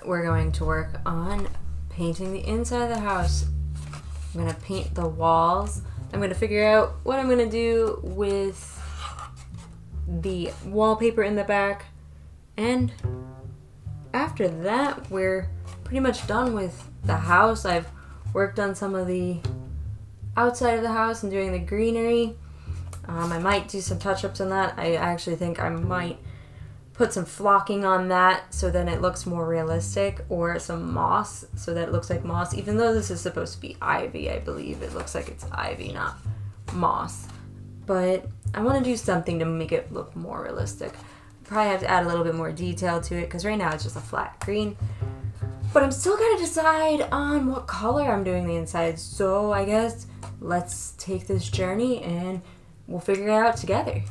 we're going to work on painting the inside of the house. I'm going to paint the walls. I'm going to figure out what I'm going to do with the wallpaper in the back. And after that, we're pretty much done with the house. I've worked on some of the outside of the house and doing the greenery. I might do some touch-ups on that. I actually think I might put some flocking on that so then it looks more realistic, or some moss so that it looks like moss. Even though this is supposed to be ivy, I believe it looks like it's ivy, not moss. But I want to do something to make it look more realistic. Probably have to add a little bit more detail to it because right now it's just a flat green. But I'm still going to decide on what color I'm doing the inside. So I guess let's take this journey and we'll figure it out together.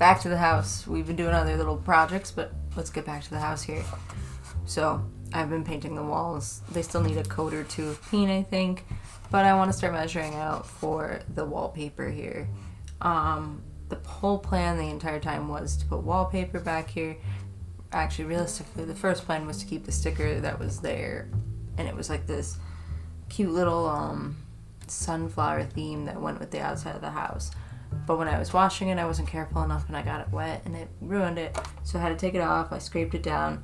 back to the house. We've been doing other little projects, but let's get back to the house here. So I've been painting the walls. They still need a coat or two of paint, I think, but I want to start measuring out for the wallpaper here. The whole plan the entire time was to put wallpaper back here. Actually, realistically, the first plan was to keep the sticker that was there, and it was like this cute little sunflower theme that went with the outside of the house. But when I was washing it, I wasn't careful enough and I got it wet and it ruined it. So I had to take it off. I scraped it down,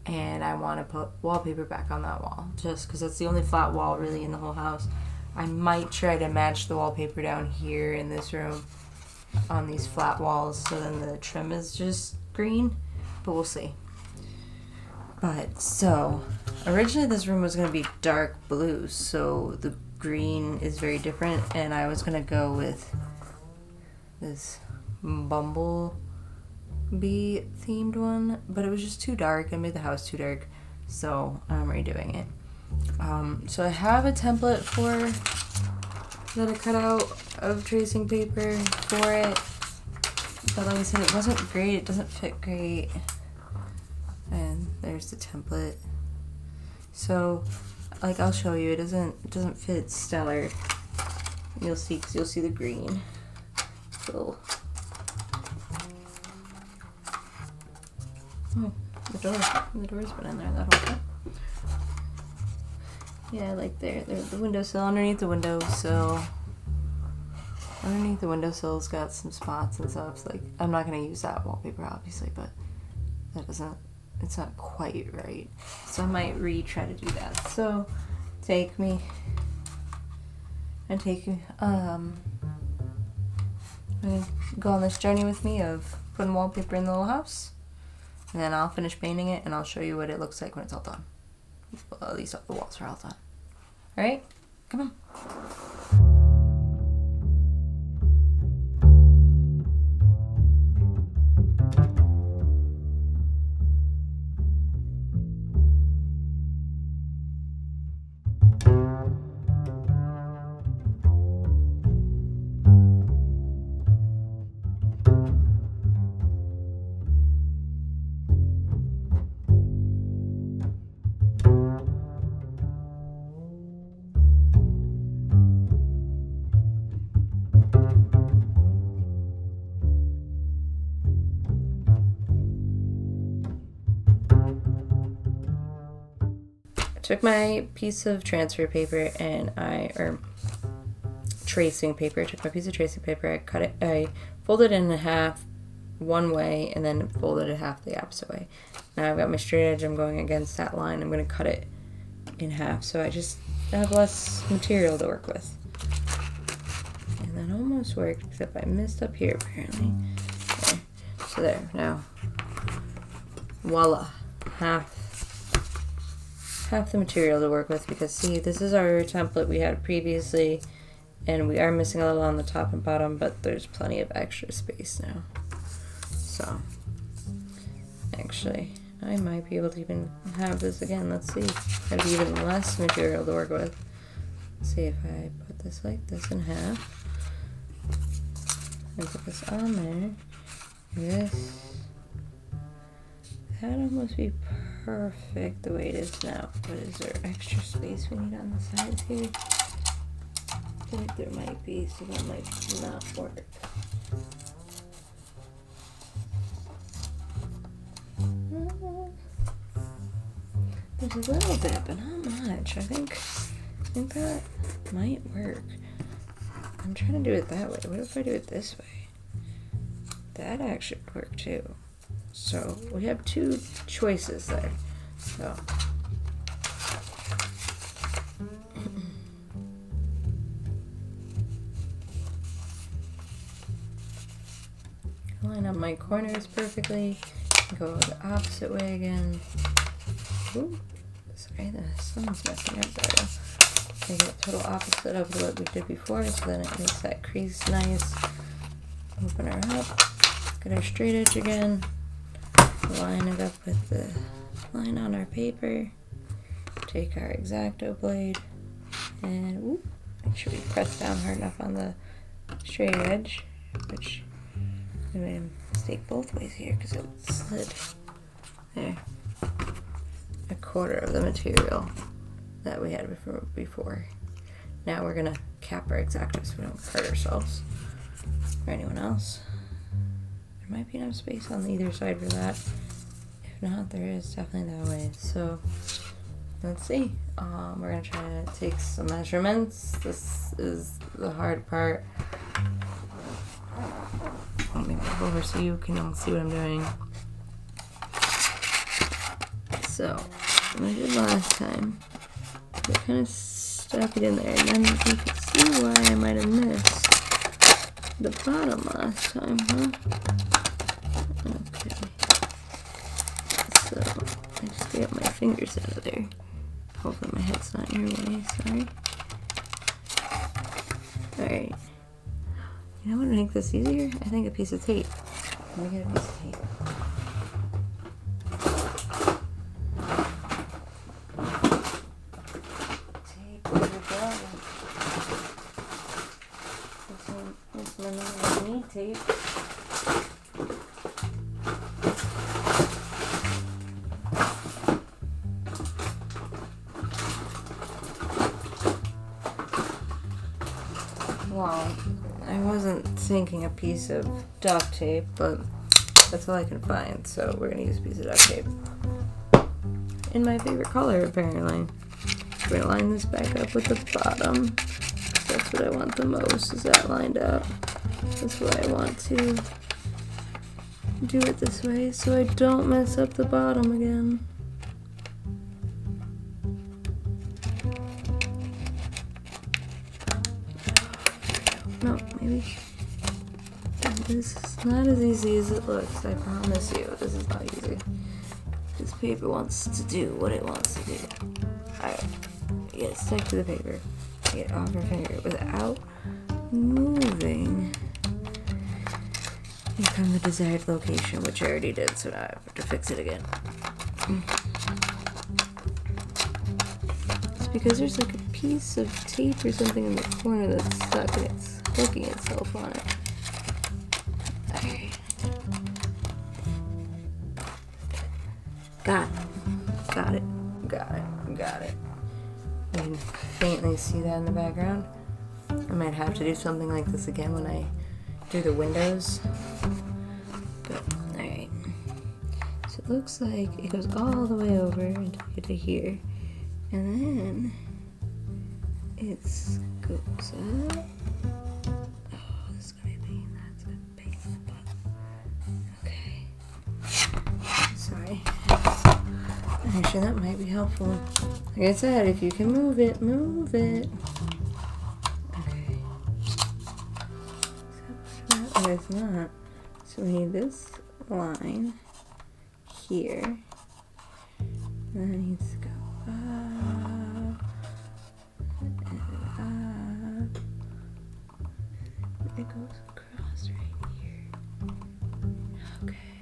and I want to put wallpaper back on that wall just because that's the only flat wall really in the whole house. I might try to match the wallpaper down here in this room on these flat walls so then the trim is just green, but we'll see. But so originally this room was going to be dark blue, so the green is very different, and I was going to go with this bumblebee themed one, but it was just too dark. I made the house too dark, so I'm redoing it. So I have a template that I cut out of tracing paper for it, but like I said, it wasn't great. It doesn't fit great. And there's the template. So, like, I'll show you. It doesn't fit stellar. You'll see, because you'll see the green. So, oh, the door's been in there that whole time. Yeah, like there's the windowsill underneath the windowsill. Underneath the windowsill's got some spots and stuff. So, like, I'm not gonna use that wallpaper obviously, but it's not quite right. So I might try to do that. So go on this journey with me of putting wallpaper in the little house, and then I'll finish painting it and I'll show you what it looks like when it's all done. Well, at least all the walls are all done. Alright? Come on. Took my piece of transfer paper tracing paper. Took my piece of tracing paper. I cut it. I folded it in half one way and then folded it half the opposite way. Now I've got my straight edge. I'm going against that line. I'm going to cut it in half so I just have less material to work with. And that almost worked, except I missed up here apparently. Okay. So there. Now, voila, half the material to work with, because see, this is our template we had previously, and we are missing a little on the top and bottom, but there's plenty of extra space now. So actually I might be able to even have this again. Let's see. Gotta be even less material to work with. Let's see if I put this like this in half and put this on there. This, that'd almost be perfect the way it is now. But is there extra space we need on the sides here? I feel like there might be, so that might not work. There's a little bit, but not much. I think that might work. I'm trying to do it that way. What if I do it this way? That actually would work too. So we have two choices there. So line up my corners perfectly. Go the opposite way again. Ooh, sorry, the sun's messing up there. Make it total opposite of what we did before, so then it makes that crease nice. Open her up. Get our straight edge again. Line it up with the line on our paper. Take our X-Acto blade and make sure we press down hard enough on the straight edge, which I made a mistake both ways here because it slid. There. A quarter of the material that we had before. Now we're gonna cap our X-acto so we don't hurt ourselves or anyone else. There might be enough space on either side for that. If not, there is definitely that way. So let's see. We're gonna try to take some measurements. This is the hard part. Let me move over so you can all see what I'm doing. So, what I did last time, I kind of stuck it in there, and then you can see why I might have missed the bottom last time, huh? Okay. So, I just got my fingers out of there. Hopefully my head's not in your way, sorry. Alright. You know what would make this easier? I think a piece of tape. Let me get a piece of tape. Tape, there we go. This one I need tape. Well, I wasn't thinking a piece of duct tape, but that's all I can find, so we're gonna use a piece of duct tape. In my favorite color, apparently. We're gonna line this back up with the bottom. That's what I want the most, is that lined up. That's why I want to do it this way, so I don't mess up the bottom again. No, maybe. This is not as easy as it looks, I promise you. This is not easy. This paper wants to do what it wants to do. Alright, you gotta stick to the paper. Get it off your finger without moving it from the desired location, which I already did, so now I have to fix it again. It's because there's like a piece of tape or something in the corner that's stuck and it's hooking itself on it. Alright. Got it. You can faintly see that in the background. I might have to do something like this again when I do the windows. But, alright. So it looks like it goes all the way over until you get to here. And then it goes up. Oh, this is gonna be a pain. That's a pain in the butt. Okay. Sorry. Actually, that might be helpful. Like I said, if you can move it, move it. Okay. Okay, it's not. So we need this line here. And then it needs to go up. And up. It goes across right here. Okay.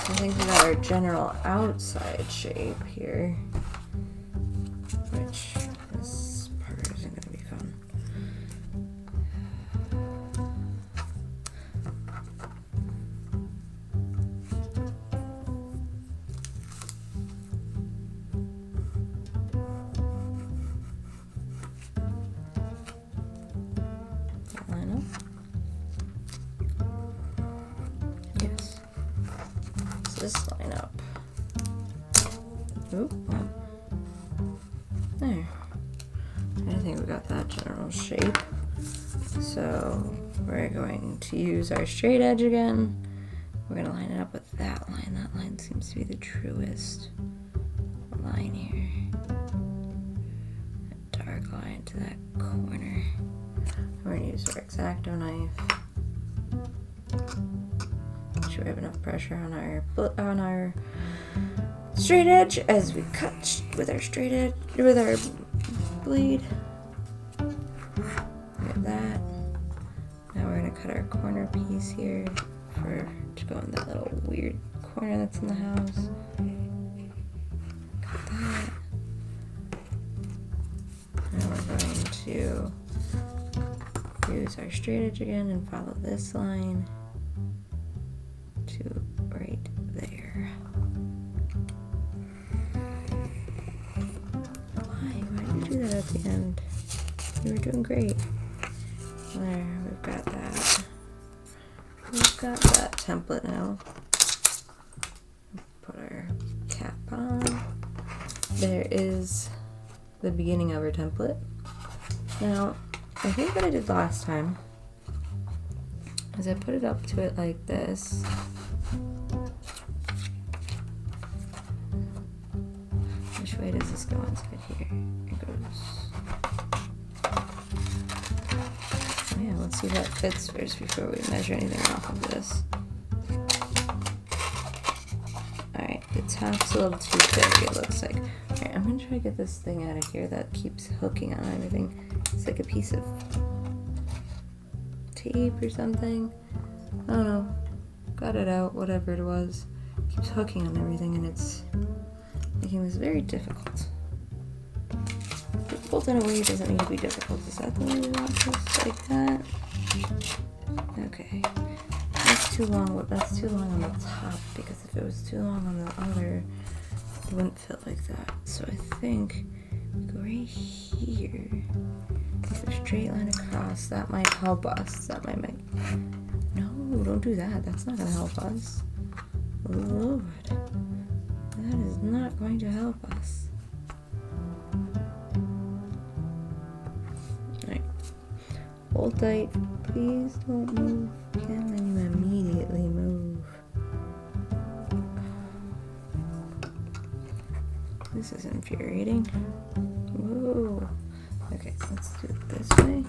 So I think we got our general outside shape here, which this part isn't going to be fun. Does that line up? Yes. This line up. Oop. There. I think we got that general shape. So we're going to use our straight edge again. We're going to line it up with that line. That line seems to be the truest line here. A dark line to that corner. We're going to use our X-acto knife. Make sure we have enough pressure on our straight edge as we cut with our straight edge, with our blade. We have that. Now we're going to cut our corner piece here to go in that little weird corner that's in the house. Cut that. Now we're going to use our straight edge again and follow this line to right there. Why did you do that at the end? You were doing great. There, we've got that. We've got that template now. Put our cap on. There is the beginning of our template. Now, I think what I did last time is I put it up to it like this. Which way does this go inside here? It goes. Oh yeah, let's see what fits first before we measure anything off of this. Alright, the top's a little too big, it looks like. Alright, I'm gonna try to get this thing out of here that keeps hooking on everything. It's like a piece of tape or something. I don't know. Got it out, whatever it was. Keeps hooking on everything and it's making this very difficult. Difficult in a way it doesn't need to be difficult. Is that the way we want this? Like that? Okay. That's too long. Well, that's too long on the top because if it was too long on the other, it wouldn't fit like that. So I think we go right here. Take a straight line across. That might help us. That might make. No, don't do that. That's not gonna help us. Lord, that is not going to help us. Alright. Hold tight. Please don't move. Can't let you immediately move. This is infuriating. Whoa. Okay, let's do it this way.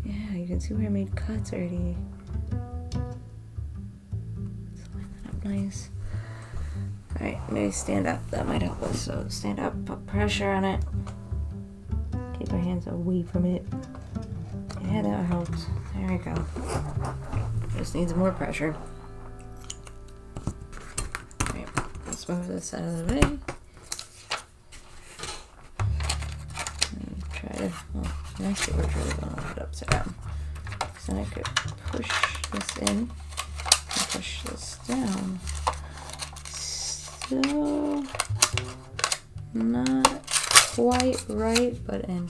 Yeah, you can see where I made cuts already. Let's line that up nice. Alright, maybe stand up. That might help us. So stand up, put pressure on it. Keep our hands away from it. Yeah, that helps. There we go. Just needs more pressure. Alright, let's move this out of the way. And try to, well, actually we're really going to put it upside down. So then I could push this in and push this down. Still not quite right, but in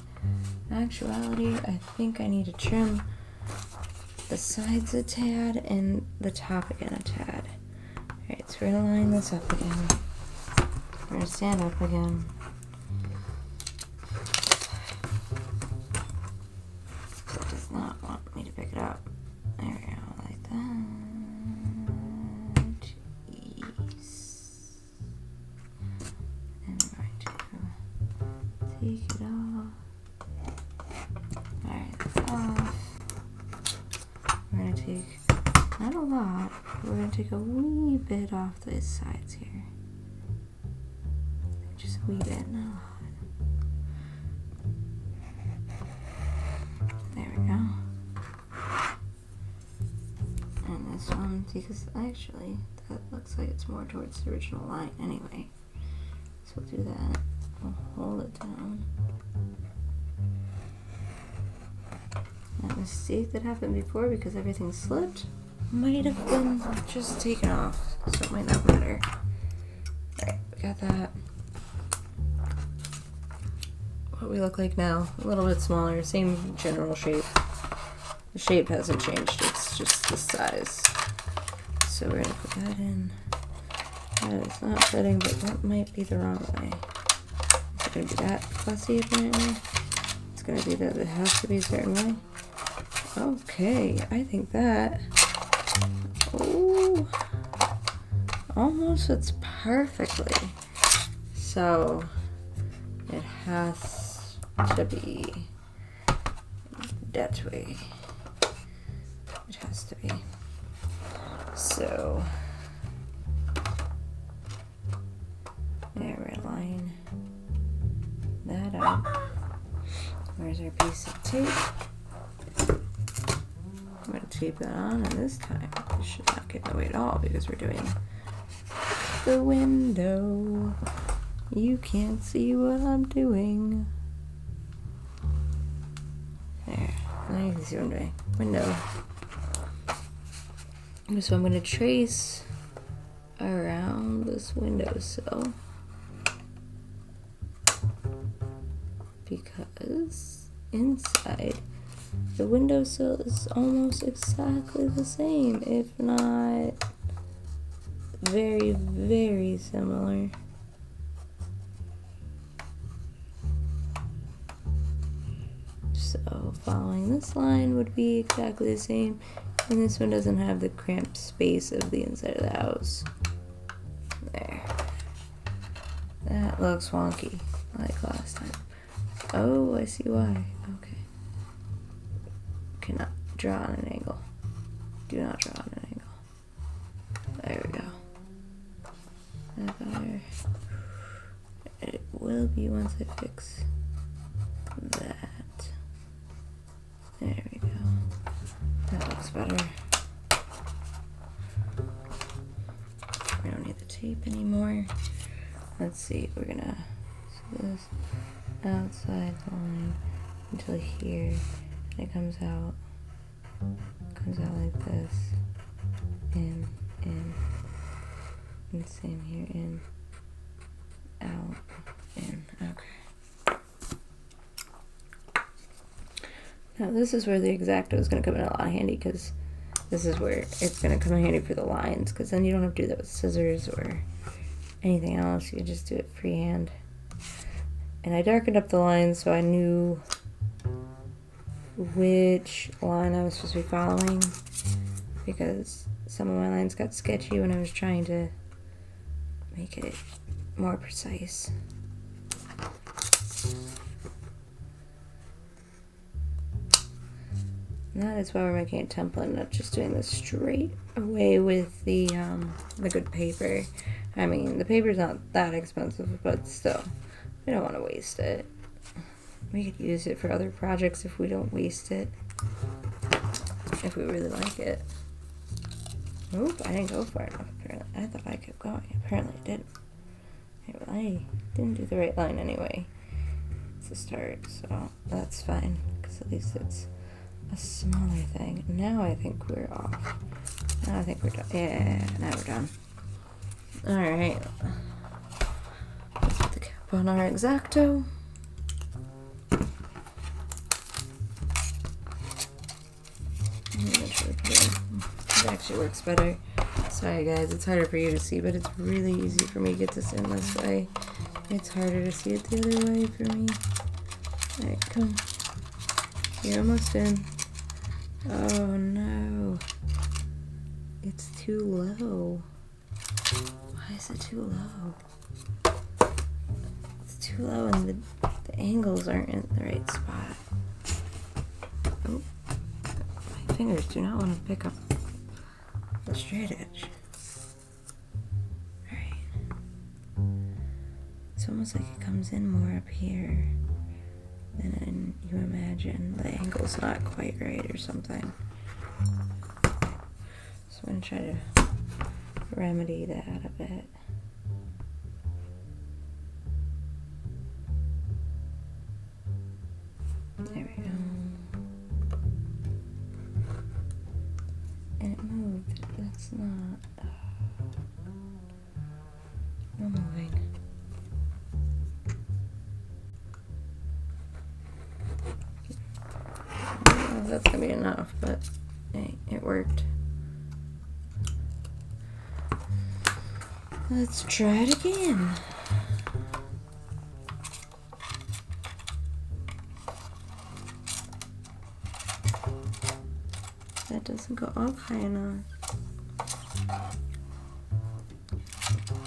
actuality, I think I need to trim the sides a tad and the top again a tad. Alright, so we're going to line this up again. We're going to stand up again. It does not want me to pick it up. There we go, like that. Yes. And we're going to take it off. Alright, that's off. We're going to take, not a lot, but we're going to take a wee bit off these sides here. Just a wee bit, not a lot. There we go. And this one, because actually, that looks like it's more towards the original line anyway. So we'll do that. We'll hold it down. That mistake that happened before because everything slipped might have been just taken off, so it might not matter. Alright, we got that. What we look like now, a little bit smaller, same general shape. The shape hasn't changed, it's just the size. So we're gonna put that in. That is not fitting, but that might be the wrong way. Is it gonna be that fussy apparently? It's gonna be that it has to be a certain way. Okay, I think that, oh, almost fits perfectly. So it has to be that way. It has to be. So there, we're line that up. Where's our piece of tape? I'm going to tape that on, and this time it should not get in the way at all because we're doing the window. You can't see what I'm doing. There, Now you can see what I'm doing. Window. So I'm going to trace around this windowsill because inside the windowsill is almost exactly the same, if not very, very similar. So following this line would be exactly the same, and this one doesn't have the cramped space of the inside of the house. There. That looks wonky, like last time. Oh, I see why. Okay. Cannot draw on an angle. Do not draw on an angle. There we go. That better. It will be once I fix that. There we go. That looks better. We don't need the tape anymore. Let's see, we're gonna see this outside line until here, and it comes out like this. In, and same here, in, out, in. Okay. Now this is where the X-Acto is going to come in a lot handy, because this is where it's going to come in handy for the lines, because then you don't have to do that with scissors or anything else. You just do it freehand. And I darkened up the lines so I knew which line I was supposed to be following, because some of my lines got sketchy when I was trying to make it more precise. And that is why we're making a template, not just doing this straight away with the good paper. I mean, the paper's not that expensive, but still, we don't want to waste it. We could use it for other projects if we don't waste it, if we really like it. Oop, I didn't go far enough, apparently. I thought I kept going. Apparently I didn't. Okay, well, I didn't do the right line anyway. It's a start, so that's fine, because at least it's a smaller thing. Now I think we're off. Now I think we're done. Yeah, now we're done. Alright. Let's put the cap on our X-Acto. It actually works better. Sorry guys, it's harder for you to see, but it's really easy for me to get this in this way. It's harder to see it the other way for me. Alright, come. You're almost in. Oh no. It's too low. Why is it too low? It's too low and the angles aren't in the right spot. Oh. My fingers do not want to pick up the straight edge. Alright. It's almost like it comes in more up here than you imagine. The angle's not quite right or something. So I'm going to try to remedy that a bit. There we go. And it moved. That's not. No moving. I don't know if that's gonna be enough, but hey, it worked. Let's try it again. That doesn't go up high enough.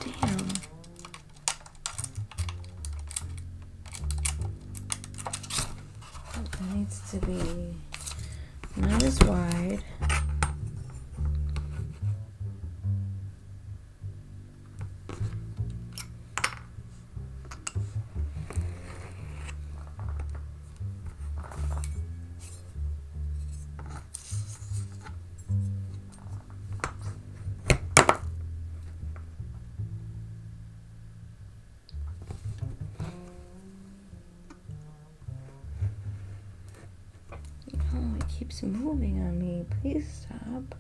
Damn. That needs to be not as wide. Holy keeps moving on me. Please stop.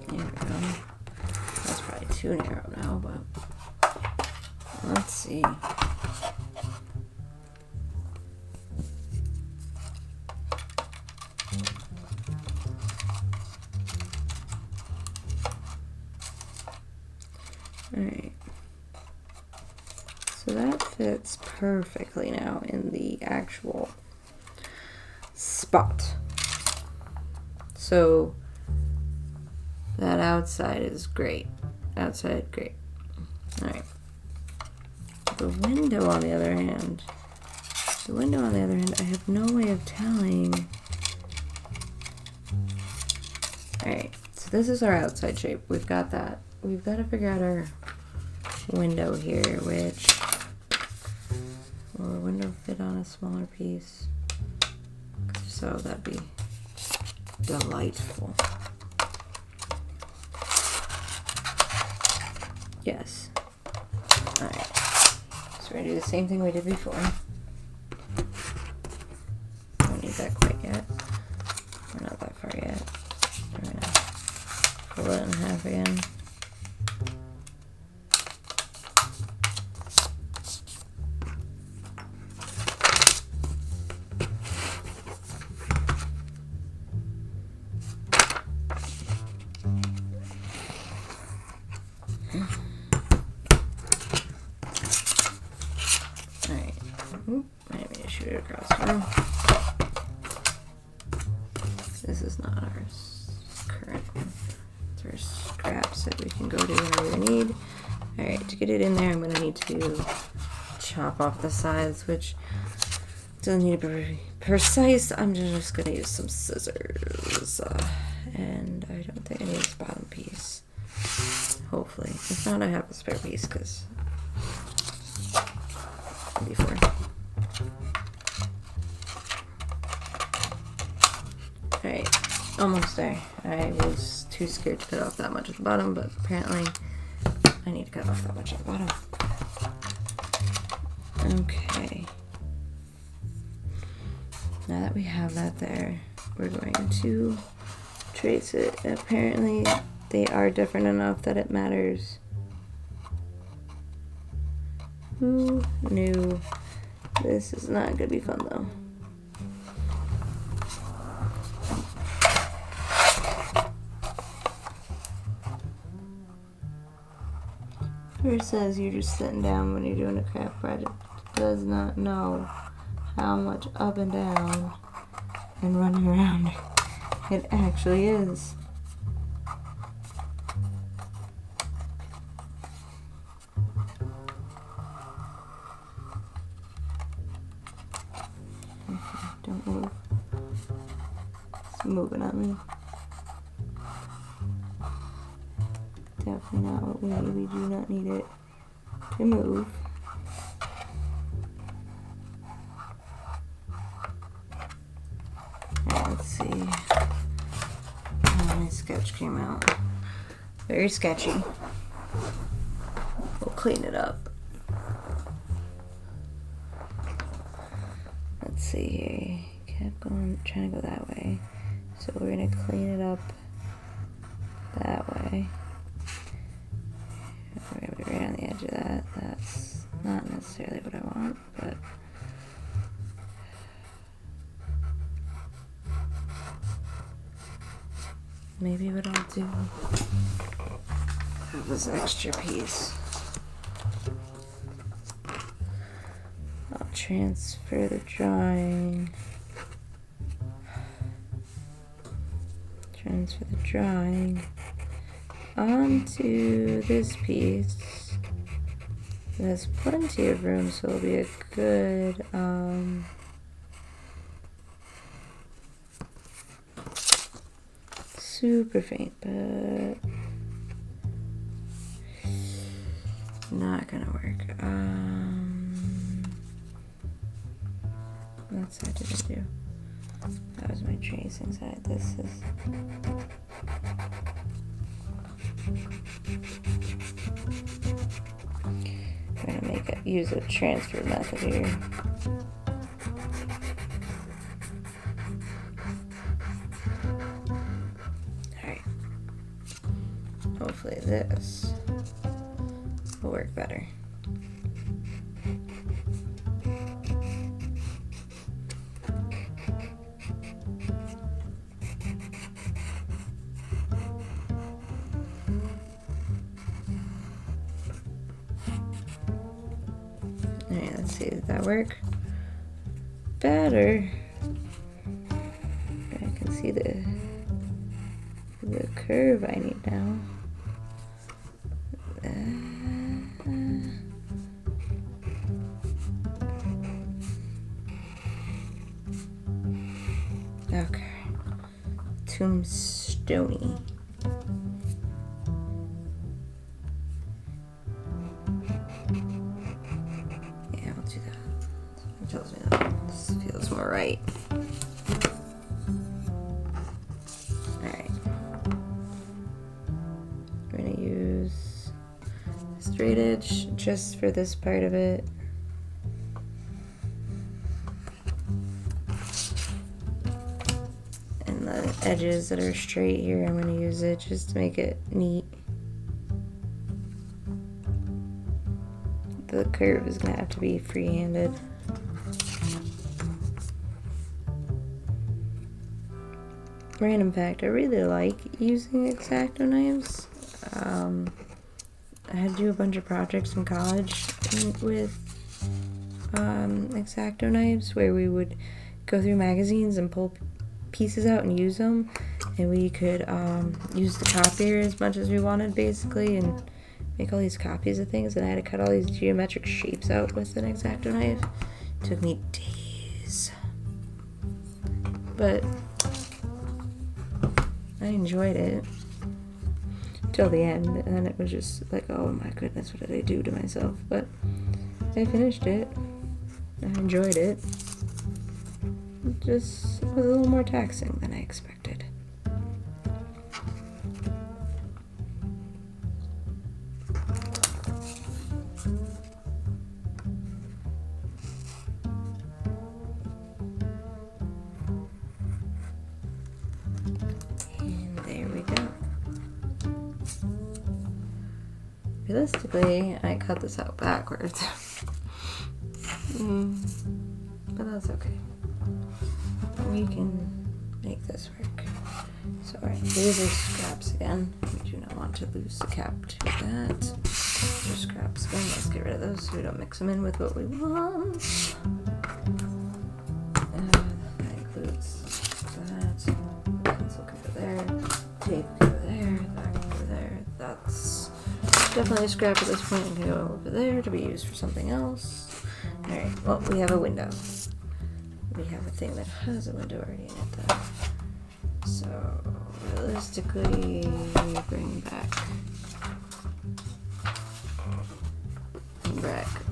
There we go. That's probably too narrow now, but let's see. Alright. So that fits perfectly now in the actual spot. So that outside is great. Outside, great. Alright. The window on the other hand, I have no way of telling. Alright, so this is our outside shape. We've got that. We've got to figure out our window here, which will a window fit on a smaller piece? So that'd be delightful. Yes. Alright. So we're going to do the same thing we did before. Don't need that quite yet. We're not that far yet. We're going to fold it in half again. This is not our current one. It's our scraps that we can go to whenever we need. Alright, to get it in there, I'm going to need to chop off the sides, which doesn't need to be very precise. I'm just going to use some scissors. And I don't think I need this bottom piece. Hopefully. If not, I have a spare piece, because before. Alright, almost there. I was too scared to cut off that much at the bottom, but apparently I need to cut off that much at the bottom. Okay. Now that we have that there, we're going to trace it. Apparently they are different enough that it matters. Who knew? This is not going to be fun though. Whoever says you're just sitting down when you're doing a craft project does not know how much up and down and running around it actually is. Don't move. It's moving on me. Definitely not what we need. We do not need it to move. Alright, let's see how my sketch came out. Very sketchy. We'll clean it up. Let's see here. Kept going, trying to go that way. So we're gonna clean it up that way. We're gonna be right on the edge of that. That's not necessarily what I want, but maybe what I'll do have this extra piece. I'll transfer the drawing. Transfer the drawing onto this piece. It has plenty of room, so it'll be a good super faint, but not gonna work. What side did I do? That was my tracing side. This is we're gonna make it use a transfer method here. Alright. Hopefully this will work better. Alright, let's see, did that work? Better. I can see the curve I need now. Okay. Tombstone-y. Yeah, I'll do that. It tells me that this feels more right. Alright. I'm gonna use straight edge just for this part of it. And the edges that are straight here, I'm gonna use it just to make it neat. The curve is gonna have to be free-handed. Random fact, I really like using X-Acto knives. I had to do a bunch of projects in college with X-Acto knives where we would go through magazines and pull pieces out and use them, and we could use the copier as much as we wanted basically and make all these copies of things, and I had to cut all these geometric shapes out with an X-Acto knife. It took me days, but I enjoyed it till the end, and then it was just like, oh my goodness, what did I do to myself? But I finished it. I enjoyed it. It just was a little more taxing than I expected. And there we go. Realistically, I cut this out backwards. But that's okay. We can make this work. So, alright, these are scraps again. We do not want to lose the cap to that. These are scraps again. Let's get rid of those so we don't mix them in with what we want. That includes that. Pencil can go there. Tape can go there. That can go there. That's definitely a scrap at this point. It can go over there to be used for something else. Alright, well, we have a window. We have a thing that has a window already in it though. So, realistically, we bring back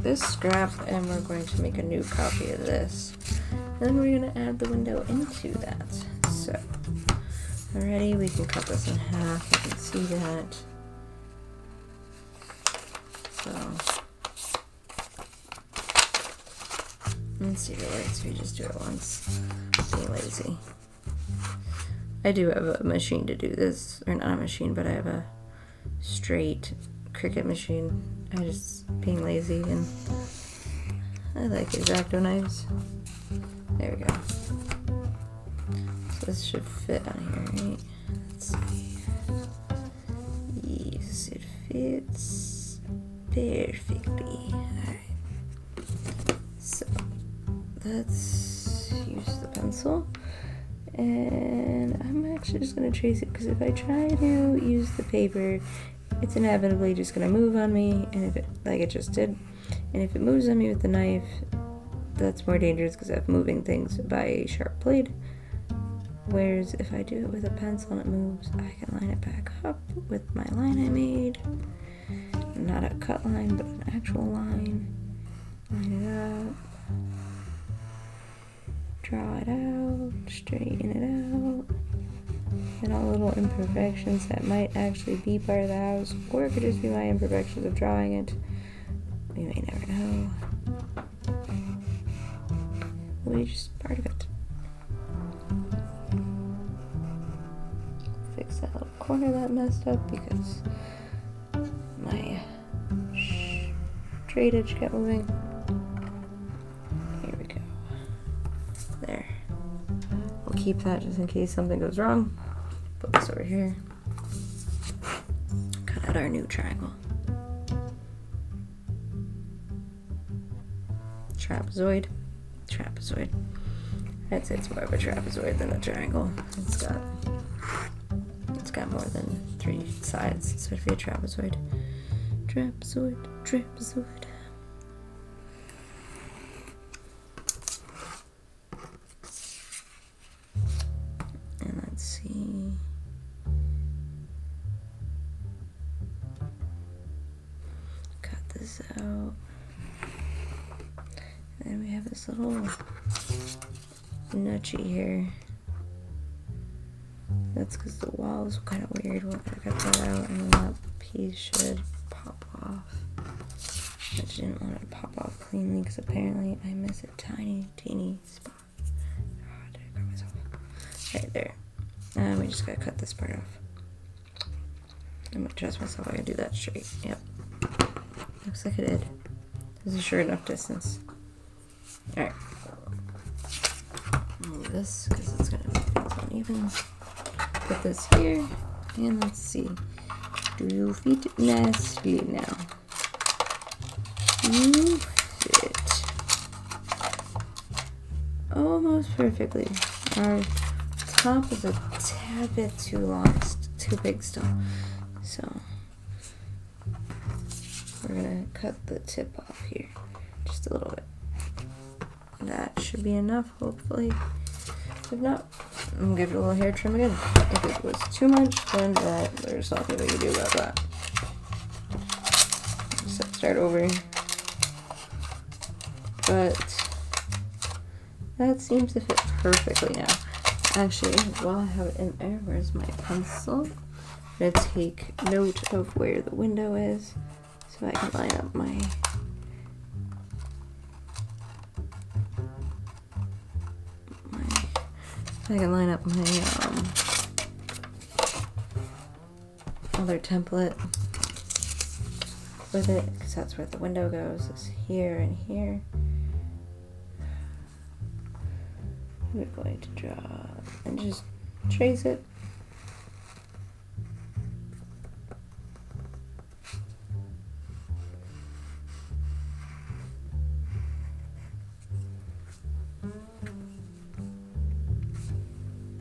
this scrap and we're going to make a new copy of this. Then we're going to add the window into that. So, already we can cut this in half. You can see that. So, let's see if it works. We just do it once. Being lazy. I do have a machine to do this, or not a machine, but I have a straight Cricut machine. I'm just being lazy, and I like X-Acto knives. There we go. So this should fit on here, right? Let's see. Yes, it fits perfectly. Alright. So let's use the pencil. And I'm actually just going to trace it, because if I try to use the paper, it's inevitably just going to move on me, and if it, like it just did, and if it moves on me with the knife, that's more dangerous because I'm moving things by a sharp blade. Whereas if I do it with a pencil and it moves, I can line it back up with my line I made. Not a cut line, but an actual line. Line it up. Draw it out, straighten it out, and all little imperfections that might actually be part of the house, or it could just be my imperfections of drawing it. We may never know. We just part of it. Fix that little corner that messed up because my straight edge kept moving. Here we go. There. We'll keep that just in case something goes wrong. Put this over here. Cut out our new triangle. Trapezoid. I'd say it's more of a trapezoid than a triangle. It's got more than 3 sides, so it'd be a trapezoid. Trapezoid. And let's see. Cut this out. And then we have this little notchy here. That's because the wall is kind of weird. We'll cut that out, and then that piece should pop off. I just didn't want it to pop off cleanly because apparently I miss a tiny, teeny spot. Oh, did I cut myself? Right there. And we just gotta cut this part off. I'm gonna trust myself I can do that straight. Yep. Looks like I did. This is a short enough distance. Alright. Move this because it's gonna make things uneven. Put this here, and let's see. Do you fit nicely now? You fit almost perfectly. Our top is a tad bit too long, it's too big still. So we're gonna cut the tip off here just a little bit. That should be enough, hopefully. If not, I'm gonna give it a little hair trim again. If it was too much, then there's nothing we can do about that. Just start over. But that seems to fit perfectly now. Actually, while I have it in there, where's my pencil? I'm gonna take note of where the window is so I can line up my other template with it, because that's where the window goes, is here and here. We're going to draw and just trace it.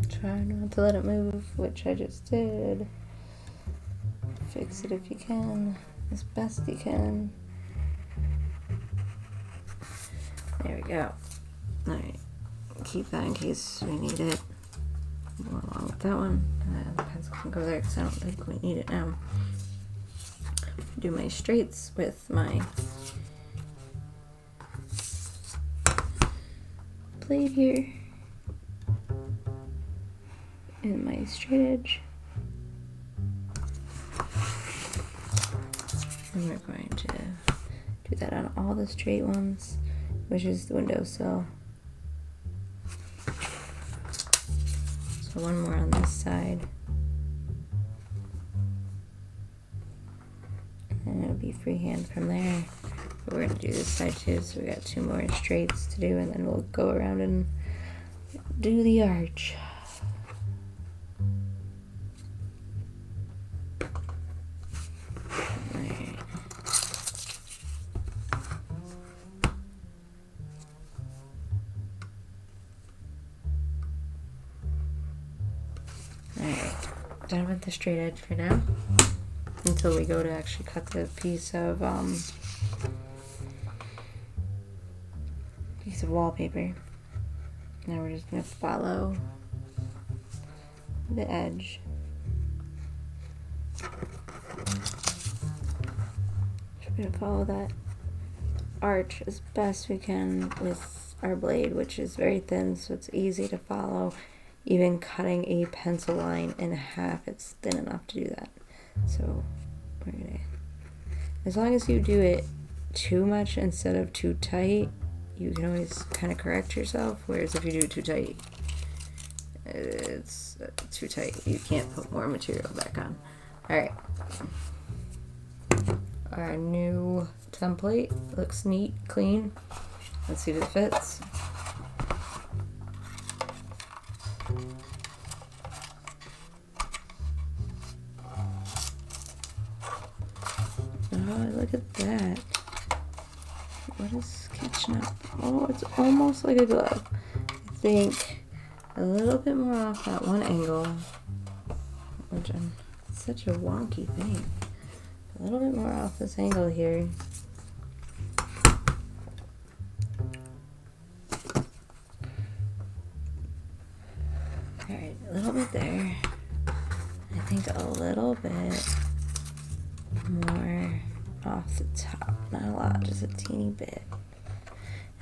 Try not to let it move, which I just did. Fix it if you can, as best you can. There we go. Alright, keep that in case we need it. Go along with that one. And the pencil can go there because I don't think we need it now. Do my straights with my blade here. And my straight edge. And we're going to do that on all the straight ones, which is the windowsill. So one more on this side. And it'll be freehand from there. But we're going to do this side too, so we got 2 more straights to do, and then we'll go around and do the arch. Done with the straight edge for now, until we go to actually cut the piece of wallpaper. Now we're just gonna follow the edge. We're gonna follow that arch as best we can with our blade, which is very thin, so it's easy to follow. Even cutting a pencil line in half, it's thin enough to do that. So we're gonna, as long as you do it too much instead of too tight, you can always kind of correct yourself. Whereas if you do it too tight, it's too tight. You can't put more material back on. All right. Our new template looks neat, clean. Let's see if it fits. Oh, look at that. What is catching up? Oh, it's almost like a glove. I think a little bit more off that one angle, which it's such a wonky thing. A little bit more off this angle here. Alright, a little bit there. I think a little bit more off the top. Not a lot, just a teeny bit.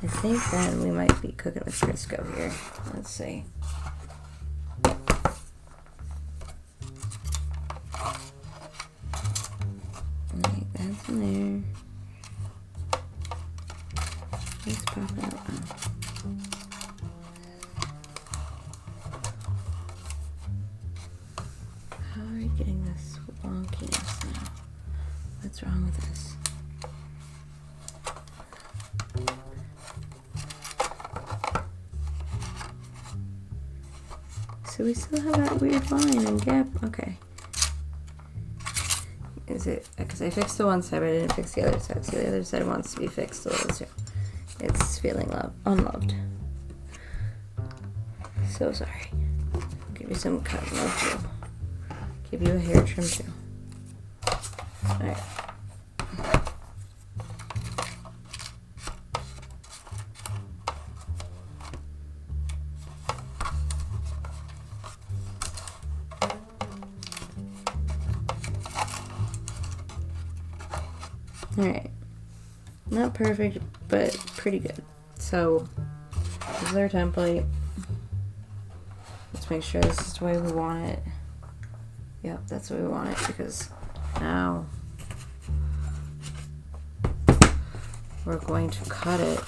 I think then we might be cooking with Crisco here. Let's see. Alright, that's in there. It's popping out. How are we getting this wonkiness now? What's wrong with this? So we still have that weird line and gap. Okay. Is it because I fixed the one side, but I didn't fix the other side? So the other side wants to be fixed a little too. It's feeling unloved. So sorry. I'll give you some cut and love too. Give you a hair trim too. Alright. Alright. Not perfect, but pretty good. So, this is our template. Let's make sure this is the way we want it. Yep, that's the way we want it, because now we're going to cut it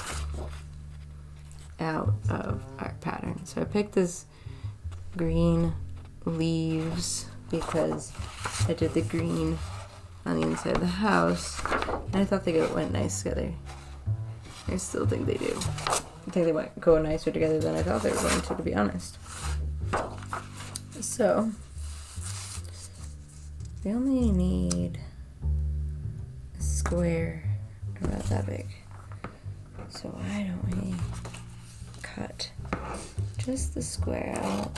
out of our pattern. So I picked this green leaves because I did the green on the inside of the house, and I thought they went nice together. I still think they do. I think they might go nicer together than I thought they were going to be honest. So, we only need a square about that big. So why don't we cut just the square out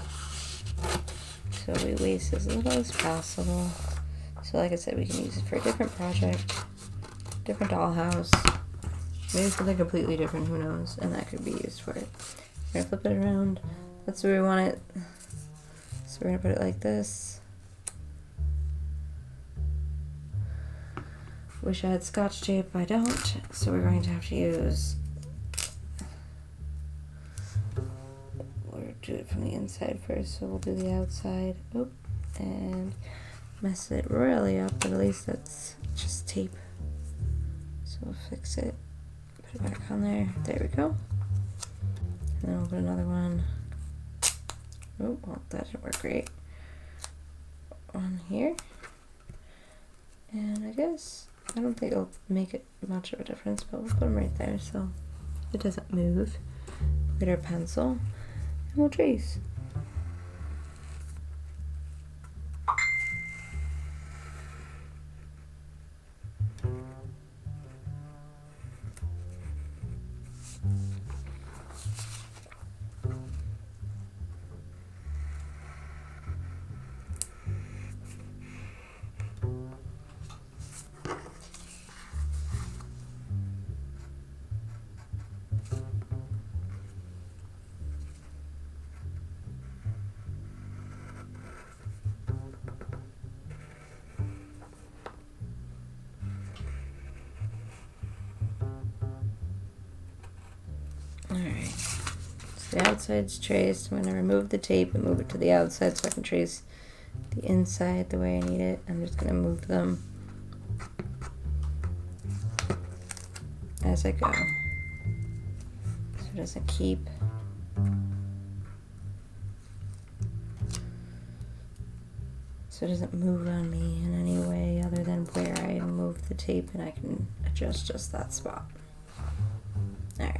so we waste as little as possible. So like I said, we can use it for a different project, different dollhouse, maybe something completely different, who knows, and that could be used for it. We're gonna flip it around. That's where we want it. So we're gonna put it like this. Wish I had Scotch tape, I don't, so we're going to have to use, we'll do it from the inside first, so we'll do the outside. Oop, and mess it royally up, but at least that's just tape. So we'll fix it, put it back on there. There we go. And then we'll put another one. Oh, well, that didn't work great. On here. And I guess, I don't think it'll make it much of a difference, but we'll put them right there so it doesn't move. Get our pencil, and we'll trace. Alright, so the outside's traced. I'm going to remove the tape and move it to the outside so I can trace the inside the way I need it. I'm just going to move them as I go. So it doesn't keep so it doesn't move on me in any way other than where I move the tape, and I can adjust just that spot. Alright.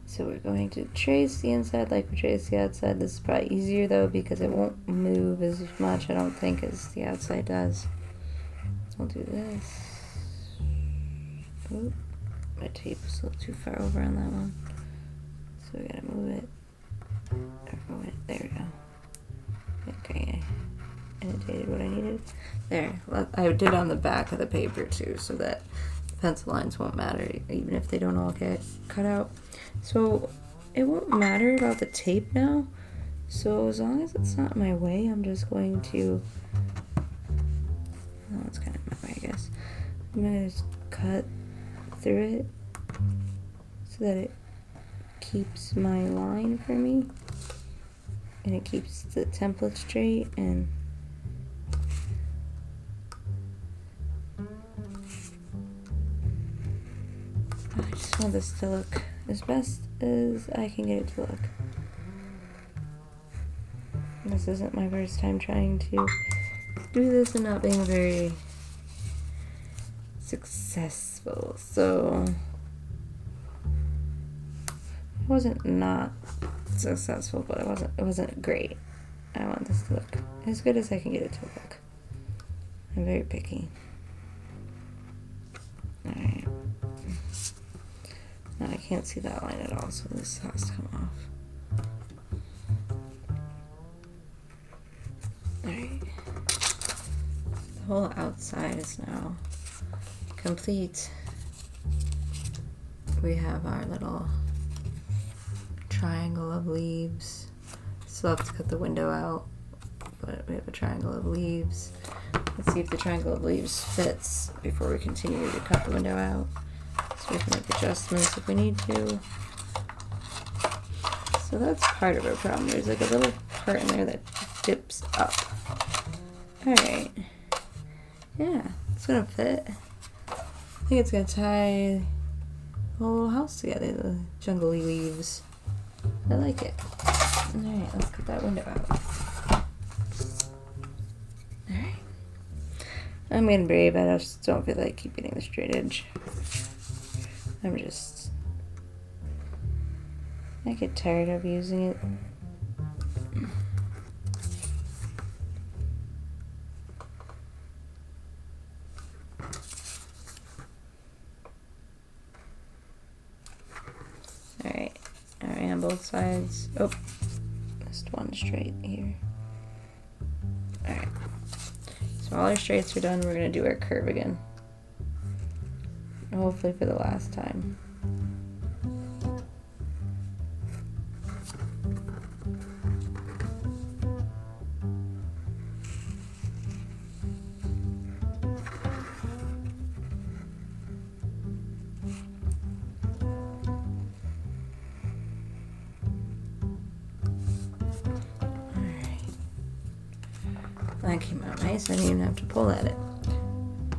So we're going to trace the inside like we trace the outside. This is probably easier though because it won't move as much, I don't think, as the outside does. We'll do this. Oop, my tape is a little too far over on that one. So we gotta move it. There we go. Okay, I annotated what I needed. There, I did on the back of the paper too, so that the pencil lines won't matter, even if they don't all get cut out. So it won't matter about the tape now. So as long as it's not in my way, I'm just going to, oh, it's kind of in my way, I guess. I'm gonna just cut through it so that it keeps my line for me. And it keeps the template straight, and I just want this to look as best as I can get it to look. This isn't my first time trying to do this and not being very successful, so it wasn't not successful, but it wasn't great. I want this to look as good as I can get it to look. I'm very picky. Alright. Now I can't see that line at all, so this has to come off. Alright. The whole outside is now complete. We have our little triangle of leaves. Still have to cut the window out, but we have a triangle of leaves. Let's see if the triangle of leaves fits before we continue to cut the window out. So we can make adjustments if we need to. So that's part of our problem. There's like a little part in there that dips up. Alright. Yeah, it's gonna fit. I think it's gonna tie the whole house together, the jungly leaves. I like it. Alright, let's cut that window out. Alright. I'm getting brave, I just don't feel like keeping the straight edge. I get tired of using it. Alright, on both sides. Oh, just one straight here. Alright, so all our straights are done. We're going to do our curve again. Hopefully for the last time. That came out nice. I didn't even have to pull at it.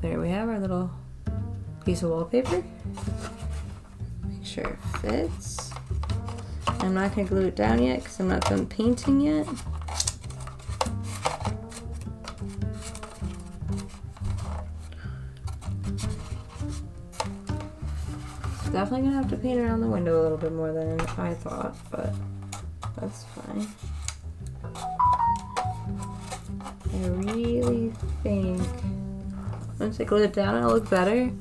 There we have our little piece of wallpaper. Make sure it fits. I'm not going to glue it down yet because I'm not done painting yet. Definitely going to have to paint around the window a little bit more than I thought, but that's fine. I really think once I glue it down, it'll look better.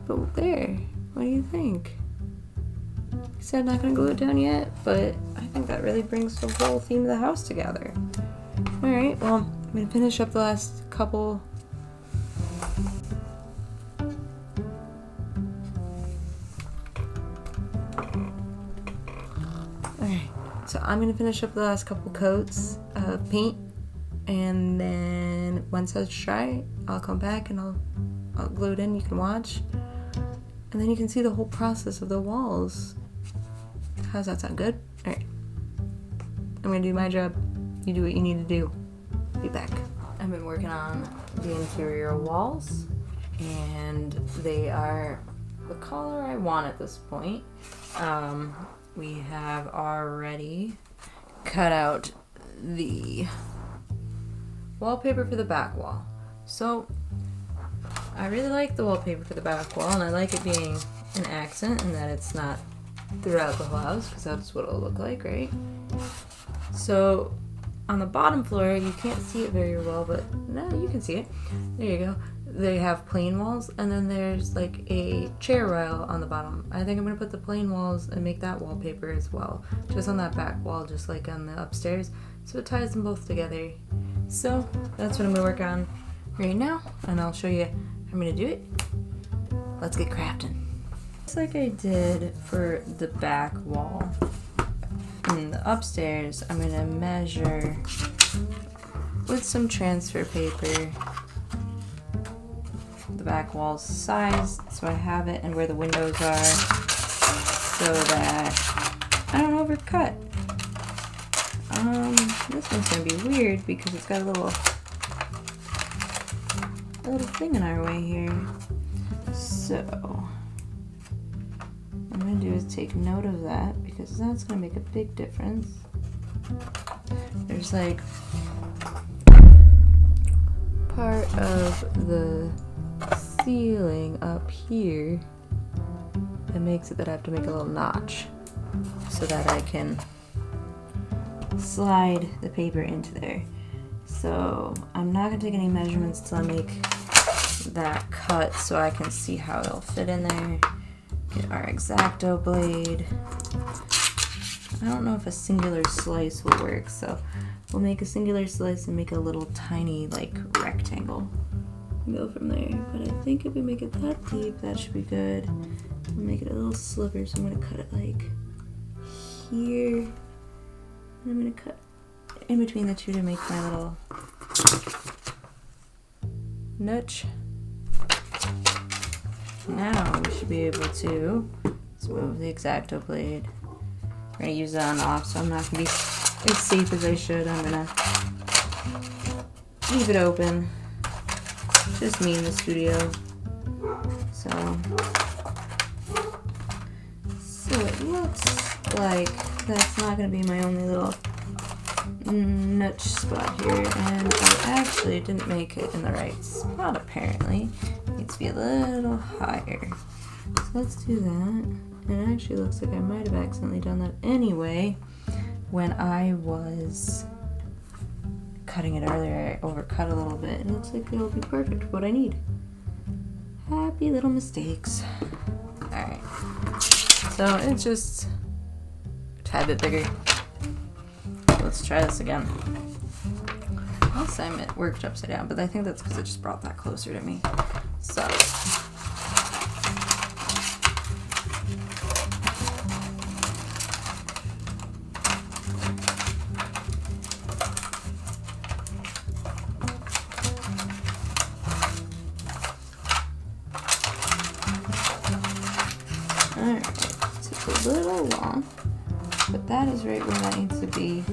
But there, what do you think? I said I'm not gonna glue it down yet, but I think that really brings the whole theme of the house together. Alright, well, I'm gonna finish up the last couple. Alright, so I'm gonna finish up the last couple coats of paint. And then once that's dry, I'll come back and I'll glue it in. You can watch, and then you can see the whole process of the walls. How's that sound? Good? All right. I'm gonna do my job. You do what you need to do. Be back. I've been working on the interior walls, and they are the color I want at this point. We have already cut out the wallpaper for the back wall. So I really like the wallpaper for the back wall, and I like it being an accent and that it's not throughout the whole house, because that's what it'll look like, right? So on the bottom floor, you can't see it very well, but no, you can see it. There you go. They have plain walls, and then there's like a chair rail on the bottom. I think I'm gonna put the plain walls and make that wallpaper as well, just on that back wall, just like on the upstairs, so it ties them both together. So that's what I'm gonna work on right now, and I'll show you how I'm gonna do it. Let's get crafting. Just like I did for the back wall, in the upstairs, I'm gonna measure with some transfer paper the back wall's size, so I have it and where the windows are, so that I don't overcut. This one's gonna be weird because it's got a little thing in our way here. So what I'm gonna do is take note of that, because that's gonna make a big difference. There's like part of the ceiling up here that makes it that I have to make a little notch so that I can slide the paper into there. So I'm not gonna take any measurements till I make that cut so I can see how it'll fit in there. Get our X-Acto blade. I don't know if a singular slice will work, so we'll make a singular slice and make a little tiny like rectangle. Go from there, but I think if we make it that deep, that should be good. We'll make it a little sliver, so I'm gonna cut it like here. And I'm gonna cut in between the two to make my little notch. Now we should be able to move the X-Acto blade. We're gonna use that on off, so I'm not gonna be as safe as I should. I'm gonna leave it open. Just me in the studio. So it looks like that's not gonna be my only little notch spot here, and I actually didn't make it in the right spot apparently. It needs to be a little higher. So let's do that. And it actually looks like I might have accidentally done that anyway when I was cutting it earlier. I overcut a little bit. It looks like it'll be perfect for what I need. Happy little mistakes. Alright. So it's just a tad bit bigger. Let's try this again. Last time it worked upside down, but I think that's because it just brought that closer to me. So alright, took a little long, but that is right where that needs to be.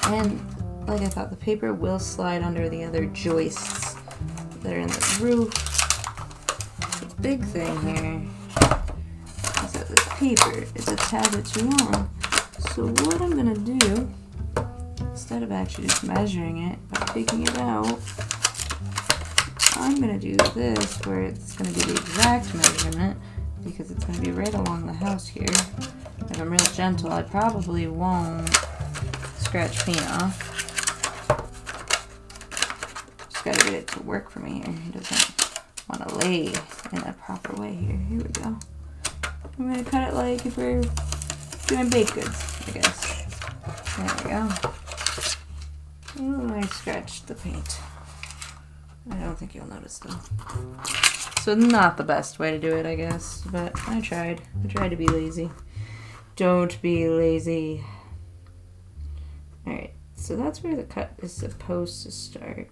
And like I thought, the paper will slide under the other joists that are in the roof. The big thing here is that this paper is a tad bit too long. So what I'm gonna do, instead of actually just measuring it by taking it out, I'm gonna do this where it's gonna be the exact measurement, because it's gonna be right along the house here. If I'm real gentle, I probably won't scratch paint off. Just gotta get it to work for me here. He doesn't want to lay in a proper way here. Here we go. I'm gonna cut it like if we're doing baked goods, I guess. There we go. Oh, I scratched the paint. I don't think you'll notice though. So not the best way to do it, I guess, but I tried. I tried to be lazy. Don't be lazy. Alright, so that's where the cut is supposed to start.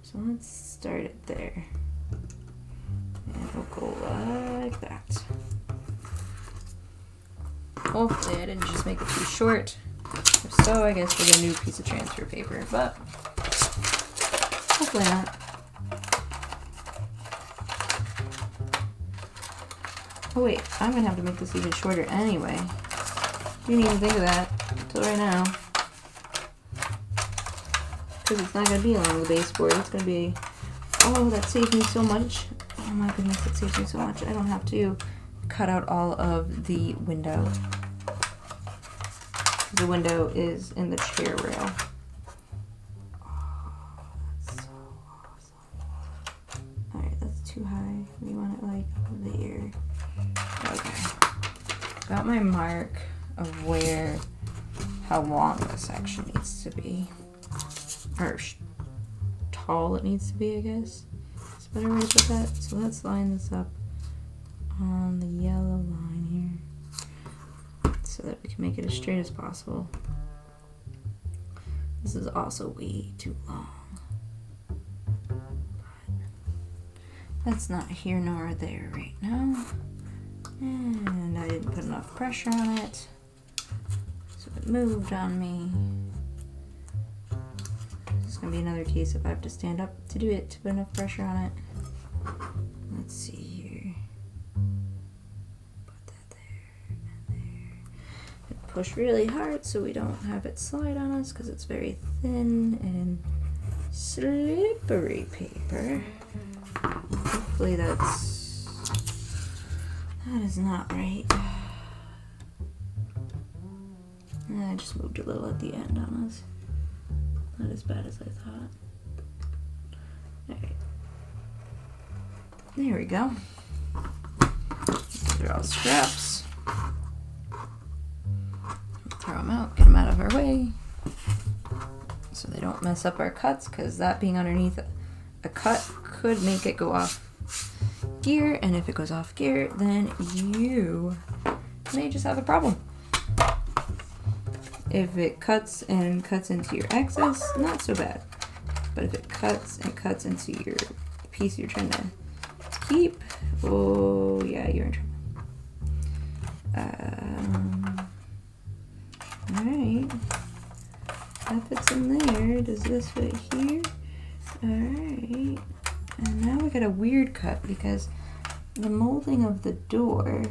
So let's start it there. And we'll go like that. Hopefully I didn't just make it too short. If so, I guess we'll get a new piece of transfer paper, but hopefully not. Oh wait, I'm gonna have to make this even shorter anyway. Didn't even think of that until right now. Because it's not gonna be along the baseboard. It's gonna be. Oh, that saved me so much. Oh my goodness, that saves me so much. I don't have to cut out all of the window. The window is in the chair rail. Oh, that's so awesome. Alright, that's too high. We want it like there. Okay. Got my mark of how long this section needs to be. Or tall it needs to be, I guess. It's a better way to put that. So let's line this up on the yellow line here so that we can make it as straight as possible. This is also way too long. But that's not here nor there right now. And I didn't put enough pressure on it, so it moved on me. This is going to be another case if I have to stand up to do it to put enough pressure on it. Let's see here. Put that there and there. And push really hard so we don't have it slide on us because it's very thin and slippery paper. Hopefully that is not right. I just moved a little at the end on us. Not as bad as I thought. Alright. There we go. These are all scraps. Throw them out, get them out of our way so they don't mess up our cuts, because that being underneath a cut could make it go off gear, and if it goes off gear, then you may just have a problem. If it cuts and cuts into your excess, not so bad. But if it cuts and cuts into your piece you're trying to keep, oh yeah, you're in trouble. Alright. That fits in there. Does this fit here? Alright. And now we got a weird cut because the molding of the door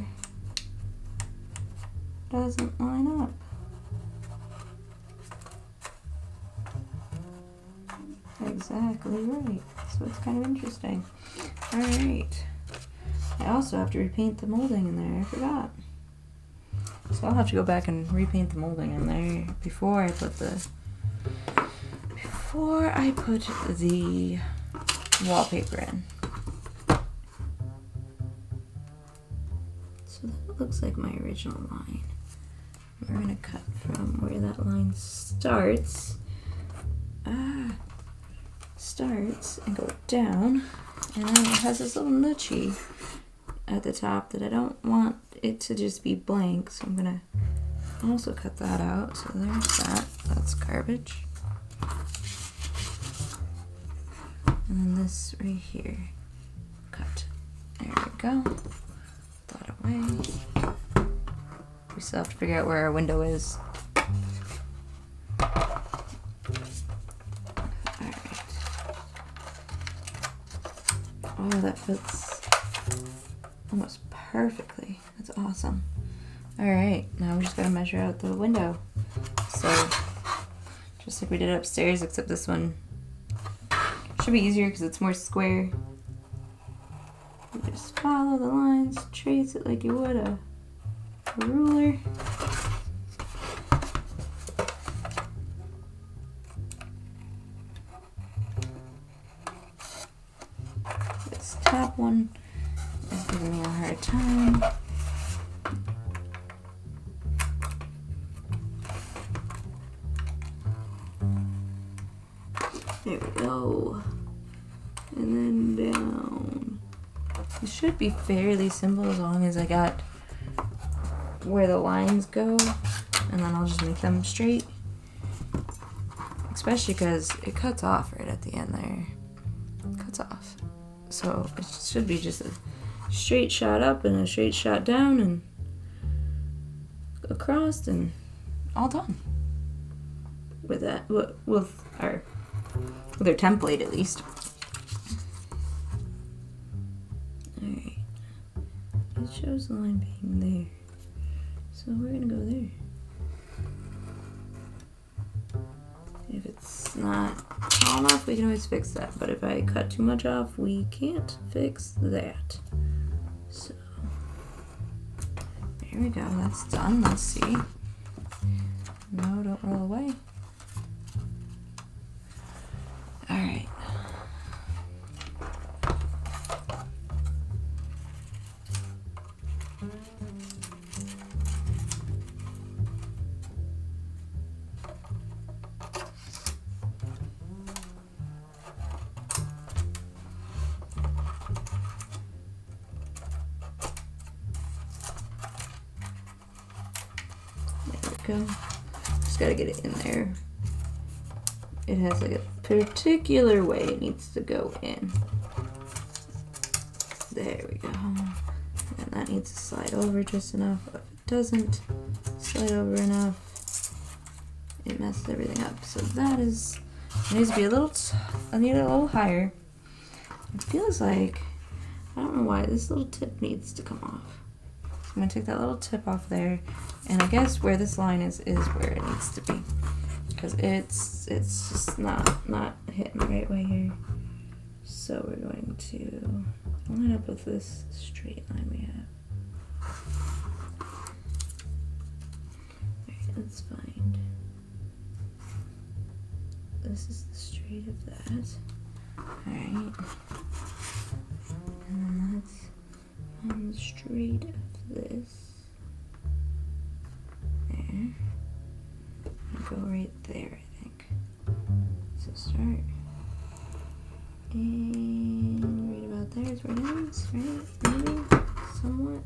doesn't line up. Exactly right. So it's kind of interesting. Alright. I also have to repaint the molding in there. I forgot. So I'll have to go back and repaint the molding in there before I put the wallpaper in. So that looks like my original line. We're gonna cut from where that line starts. Starts and go down, and then it has this little notchy at the top that I don't want it to just be blank, so I'm gonna also cut that out. So there's that. That's garbage. And then this right here, cut. There we go. Put that away. We still have to figure out where our window is. Oh, that fits almost perfectly. That's awesome. Alright, now we just gotta measure out the window. So, just like we did upstairs, except this one should be easier because it's more square. You just follow the lines, trace it like you would a ruler. Top one is giving me a hard time. There we go. And then down. It should be fairly simple as long as I got where the lines go, and then I'll just make them straight. Especially because it cuts off right at the end there. It cuts off. So it should be just a straight shot up and a straight shot down and across and all done. With that, with our template at least. Alright. it shows the line being there. So we're gonna go there. If it's not tall enough, we can always fix that. But if I cut too much off, we can't fix that. So there we go, that's done. Let's see. No, don't roll away. All right. There we go. Just gotta get it in there. It has like a particular way it needs to go in. There we go. And that needs to slide over just enough. If it doesn't slide over enough, it messes everything up. So that is, it needs to be a little, I need it a little higher. It feels like, I don't know why, this little tip needs to come off. So I'm gonna take that little tip off there, and I guess where this line is where it needs to be. Because it's just not hitting the right way here. So we're going to line up with this straight line we have. Alright, let's find. This is the straight of that. Alright. And then that's on the straight of this. There. Go right there, I think. So start. And right about there is where it ends, right? Maybe? Somewhat.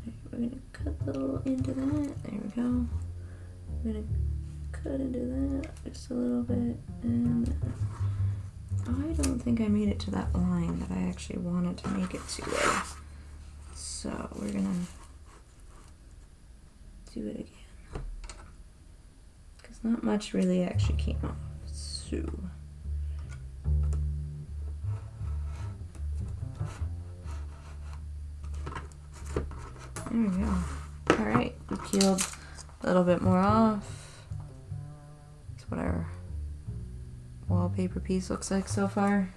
Right, we're gonna cut the little into that. There we go. We're gonna cut into that just a little bit. And I don't think I made it to that line that I actually wanted to make it to there. So we're gonna do it again. Not much really actually came off, so there we go. All right, we peeled a little bit more off. That's what our wallpaper piece looks like so far.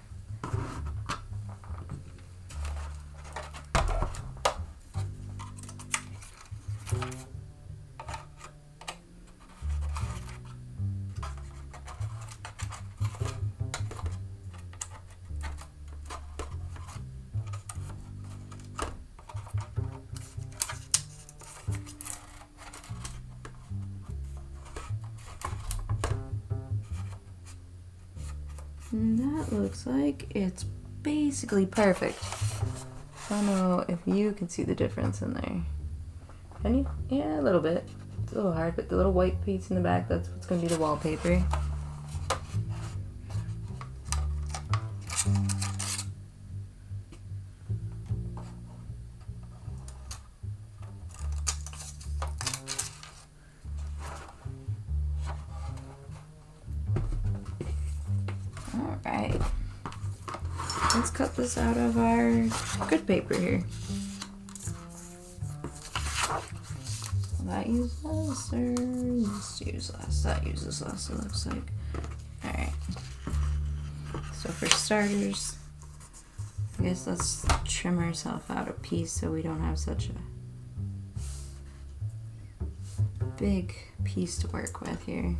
And that looks like it's basically perfect. I don't know if you can see the difference in there. Can you? Yeah, a little bit. It's a little hard, but the little white piece in the back, that's what's going to be the wallpaper. Alright, let's cut this out of our good paper here. Will that use less or just use less? That uses less, it looks like. Alright, so for starters, I guess let's trim ourselves out a piece so we don't have such a big piece to work with here.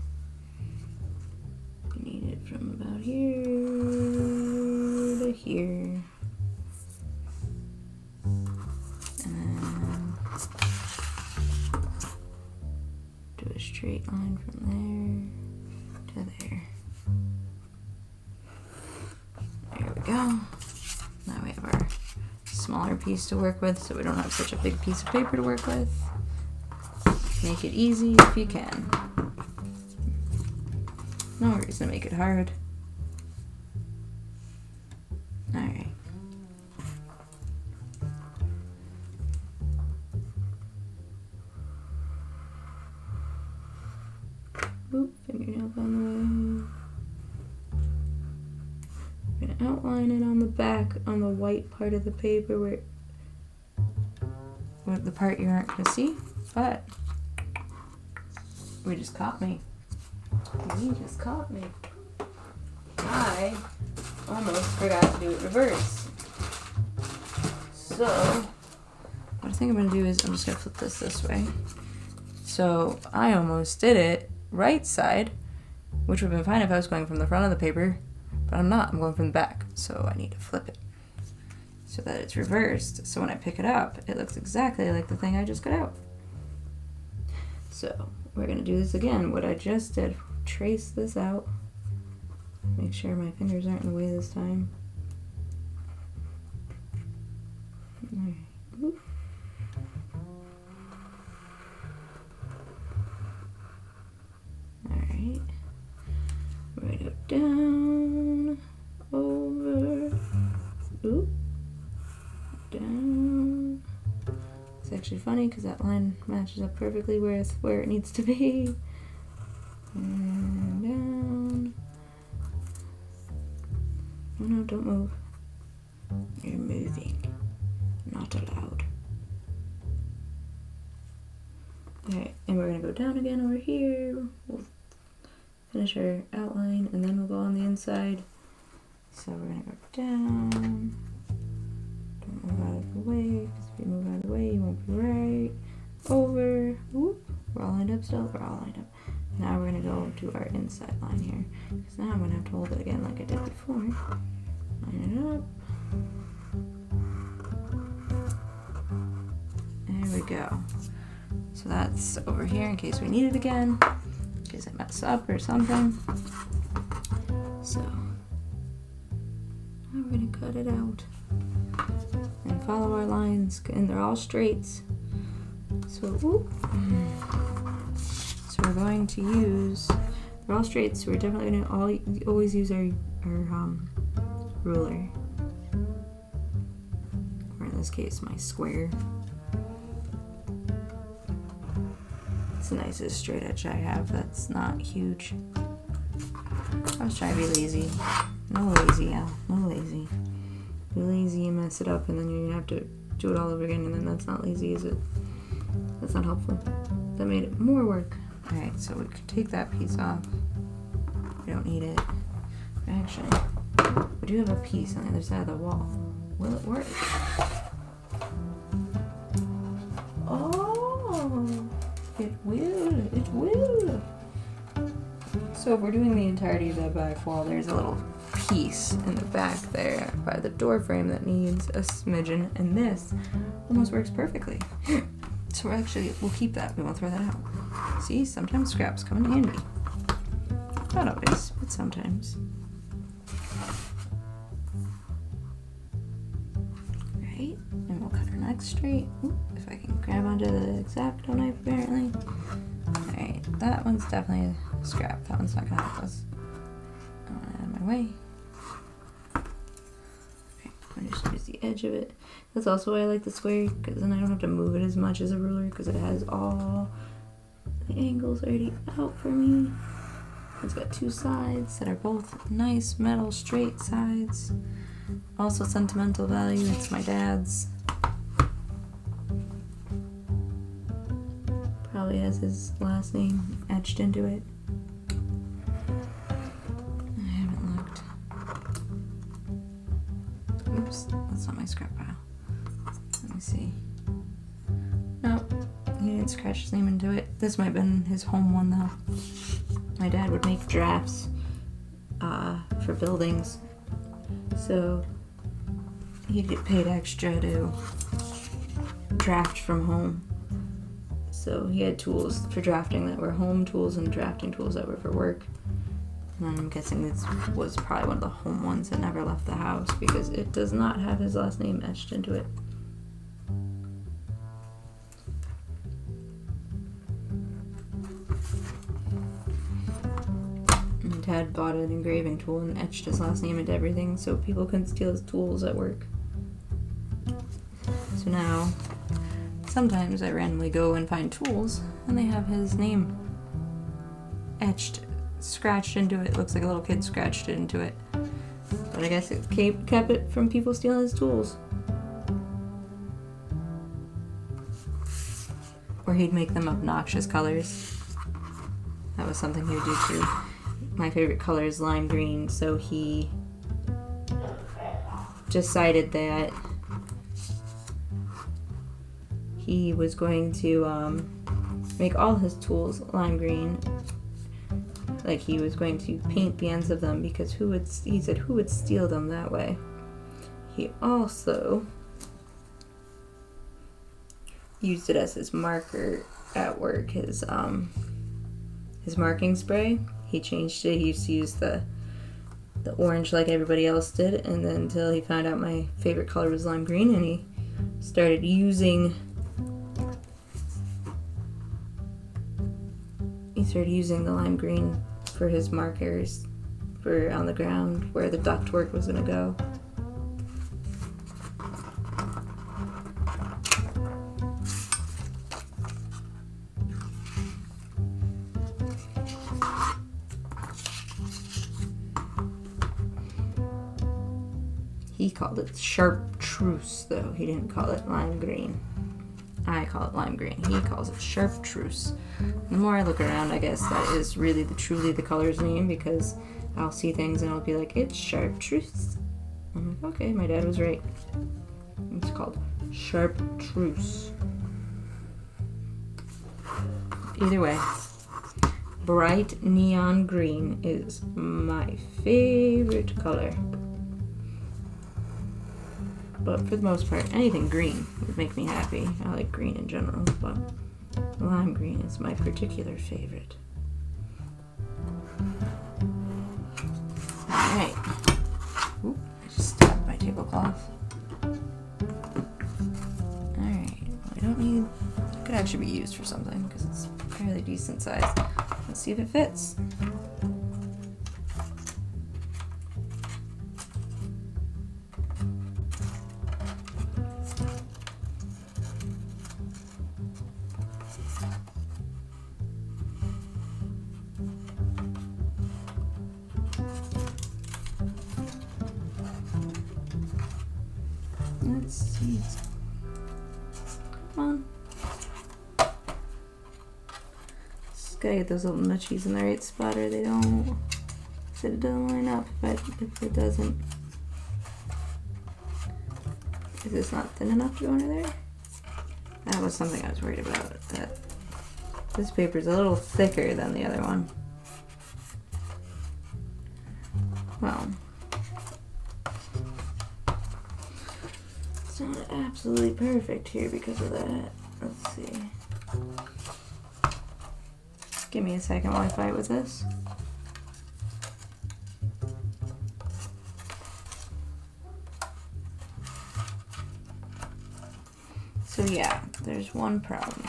We need it from about here to here. And then do a straight line from there to there. There we go. Now we have our smaller piece to work with so we don't have such a big piece of paper to work with. Make it easy if you can. No reason to make it hard. Alright. Oop, fingernail on the way. I'm gonna outline it on the back, on the white part of the paper where the part you aren't going to see, but we just caught me. I almost forgot to do it reverse. So, what I think I'm going to do is I'm just going to flip this way. So, I almost did it right side, which would have been fine if I was going from the front of the paper, but I'm not. I'm going from the back, so I need to flip it so that it's reversed. So when I pick it up, it looks exactly like the thing I just got out. So we're going to do this again. What I just did, trace this out. Make sure my fingers aren't in the way this time. Alright. We're going to go down, over, oop, down. It's actually funny because that line matches up perfectly with where it needs to be. And down. Oh no, don't move. You're moving. Not allowed. Alright, and we're going to go down again over here. We'll finish our outline and then we'll go on the inside. So we're going to go down. Don't move out of the way, because if you move out of the way, you won't be right. Over. Whoop. We're all lined up still? We're all lined up. Now we're going to go to our inside line here, because now I'm going to have to hold it again like I did before. Line it up. There we go. So that's over here in case we need it again, in case I mess up or something. So now we're going to cut it out and follow our lines, and they're all straights. So, whoop. So we're going to use, they're all straight, so we're definitely going to always use our ruler, or in this case my square. It's the nicest straight edge I have that's not huge. I was trying to be lazy. No lazy, Al. No lazy. Be lazy and mess it up, and then you're going to have to do it all over again, and then that's not lazy, is it? That's not helpful. That made it more work. Alright, so we could take that piece off. We don't need it. Actually, we do have a piece on the other side of the wall. Will it work? Oh! It will. It will. So if we're doing the entirety of that back wall, there's a little piece in the back there by the door frame that needs a smidgen, and this almost works perfectly. So we'll keep that. We won't throw that out. See, sometimes scraps come in handy. Not always, but sometimes. Right, and we'll cut our neck straight. Ooh, if I can grab onto the X-Acto knife, apparently. Alright, that one's definitely a scrap. That one's not gonna help us. I want it out of my way. I just use the edge of it. That's also why I like the square, because then I don't have to move it as much as a ruler, because it has all the angles already out for me. It's got two sides that are both nice metal straight sides. Also sentimental value, it's my dad's. Probably has his last name etched into it. I haven't looked. Oops, that's not my scrap pile. Let me see. Nope, he didn't scratch his name into it. This might have been his home one though. My dad would make drafts for buildings, so he'd get paid extra to draft from home. So he had tools for drafting that were home tools and drafting tools that were for work. And I'm guessing this was probably one of the home ones that never left the house, because it does not have his last name etched into it. My dad bought an engraving tool and etched his last name into everything so people couldn't steal his tools at work. So now, sometimes I randomly go and find tools and they have his name etched, scratched into it. Looks like a little kid scratched it into it. But I guess it kept it from people stealing his tools. Or he'd make them obnoxious colors. That was something he would do too. My favorite color is lime green, so he decided that he was going to make all his tools lime green. Like he was going to paint the ends of them because he said who would steal them that way. He also used it as his marker at work, his marking spray. He changed it. He used to use the orange like everybody else did, and then until he found out my favorite color was lime green, and he started using the lime green for his markers for on the ground where the ductwork was going to go. He called it chartreuse, though. He didn't call it lime green. I call it lime green. He calls it chartreuse. The more I look around, I guess that is really truly the color's name, because I'll see things and I'll be like, it's chartreuse. I'm like, okay, my dad was right. It's called chartreuse. Either way, bright neon green is my favorite color. But for the most part, anything green would make me happy. I like green in general, but lime green is my particular favorite. Alright. Oop, I just stabbed my tablecloth. Alright, well, I don't need... It could actually be used for something, because it's fairly decent size. Let's see if it fits. Let's see. Come on. Just gotta get those little nutchies in the right spot, or they don't. Said it doesn't line up, but if it doesn't, is this not thin enough to go under there? That was something I was worried about. That this paper's a little thicker than the other one. Well. It's not absolutely perfect here because of that. Let's see. Give me a second while I fight with this. So yeah, there's one problem.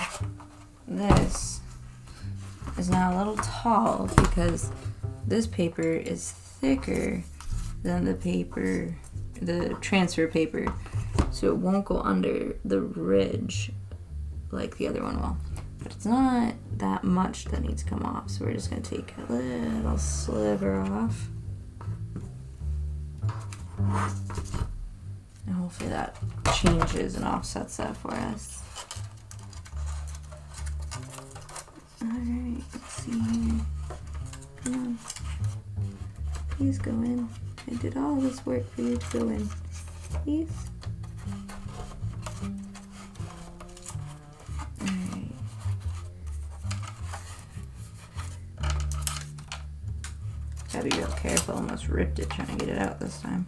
This is now a little tall because this paper is thicker than the transfer paper. So it won't go under the ridge like the other one will. But it's not that much that needs to come off, so we're just going to take a little sliver off. And hopefully that changes and offsets that for us. Alright, let's see here. Come on. Please go in. I did all this work for you to go in. Please. Gotta be real careful. Almost ripped it trying to get it out this time.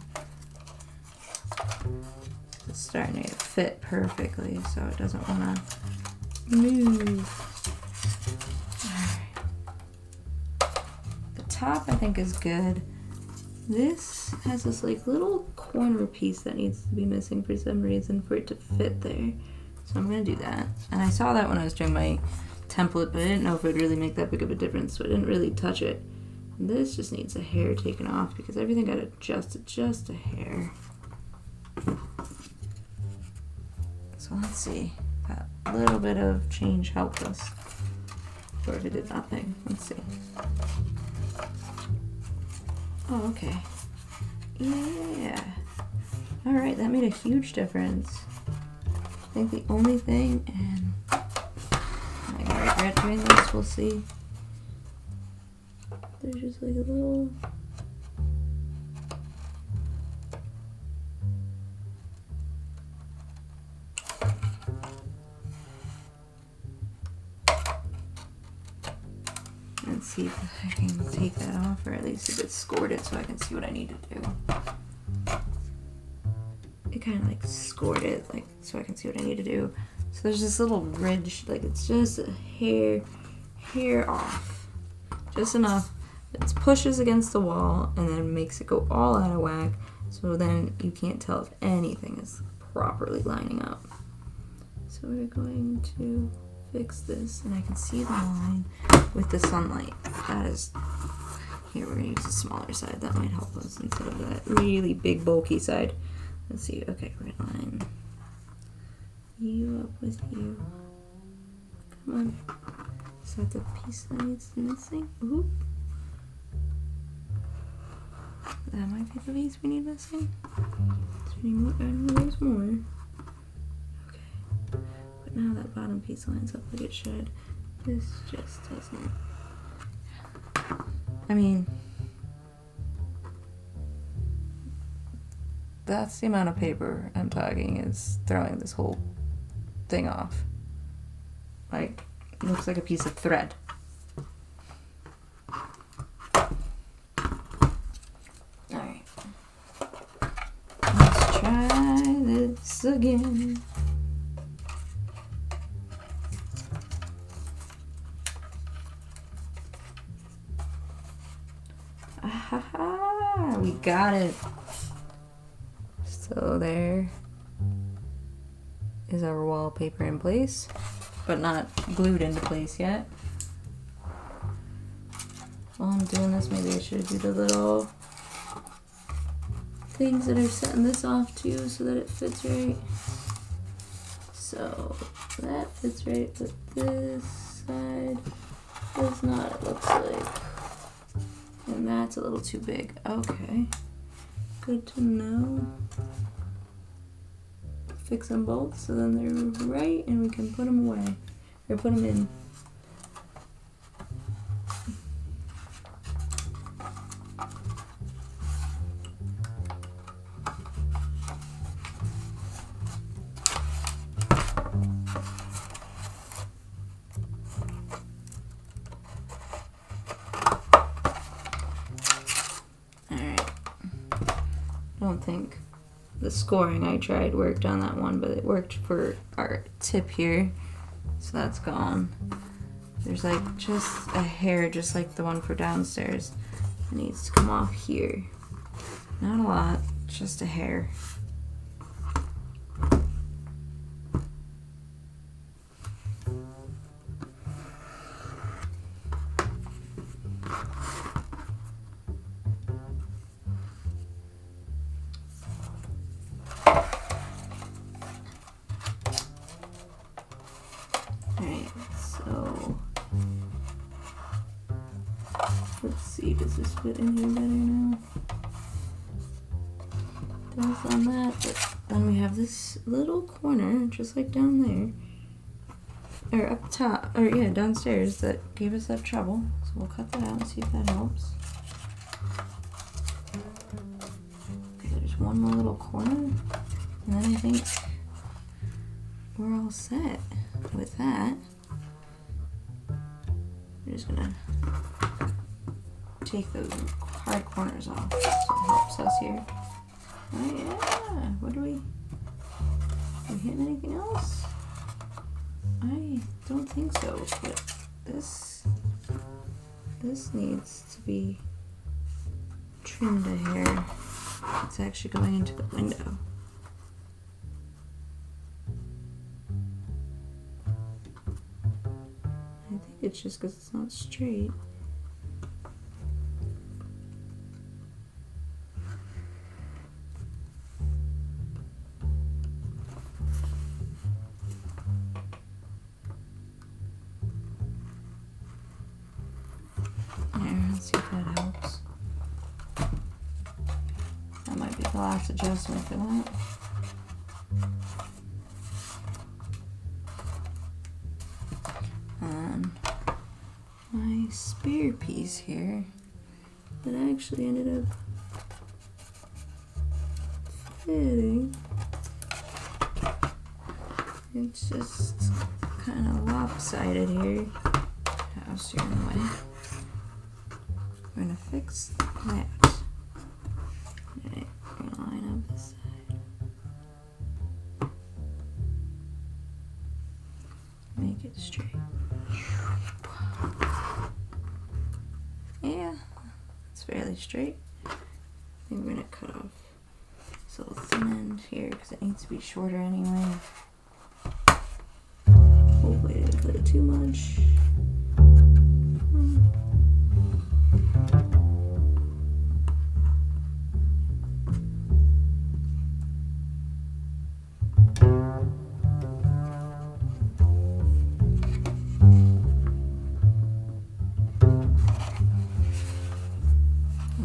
It's starting to fit perfectly, so it doesn't want to move. Alright. The top I think is good. This has this like little corner piece that needs to be missing for some reason for it to fit there. So I'm going to do that. And I saw that when I was doing my template, but I didn't know if it would really make that big of a difference, so I didn't really touch it. And this just needs a hair taken off because everything got adjusted just a hair. So let's see. That little bit of change helped us. Or if it did nothing. Let's see. Oh, okay. Yeah. Alright, that made a huge difference. I think the only thing, and regret doing this, we'll see. There's just like a little... Let's see if I can take that off, or at least if it's scored it so I can see what I need to do. It kind of like scored it, like, so I can see what I need to do. So there's this little ridge, like it's just a hair off. Just enough. It pushes against the wall and then makes it go all out of whack. So then you can't tell if anything is properly lining up. So we're going to fix this, and I can see the line with the sunlight. That is, here we're gonna use the smaller side. That might help us instead of that really big bulky side. Let's see, okay, we're gonna line you up with you. Come on. Is that the piece that needs missing? Ooh. That might be the piece we need missing. There's more. But now that bottom piece lines up like it should. This just doesn't. I mean, that's the amount of paper I'm talking is throwing this whole thing off. Like, it looks like a piece of thread. Alright. Let's try this again. Ah, we got it. So there is our wallpaper in place, but not glued into place yet. While I'm doing this, maybe I should do the little things that are setting this off too so that it fits right. So that fits right, but this side does not, it looks like. And that's a little too big. Okay. Good to know. Fix them both so then they're right and we can put them away. Or put them in. I don't think the scoring I tried worked on that one, but it worked for our tip here. So that's gone. There's like just a hair, just like the one for downstairs. It needs to come off here. Not a lot, just a hair. Let's see, does this fit in here better now? Does on that, but then we have this little corner, just like down there. Or up top, or yeah, downstairs that gave us that trouble. So we'll cut that out and see if that helps. Okay, there's one more little corner. And then I think we're all set with that. We're just gonna take those hard corners off so it helps us here. Oh yeah, what are we hitting anything else? I don't think so, but this needs to be trimmed a hair. It's actually going into the window. I think it's just because it's not straight. Let's see if that helps. That might be the last adjustment for that. my spare piece here that actually ended up fitting. It's just kind of lopsided here. House, you're in the way. We're gonna fix that. Alright, we're gonna line up this side. Make it straight. Yeah, it's fairly straight. I think we're gonna cut off this little thin end here because it needs to be shorter anyway. Hopefully I didn't put it too much.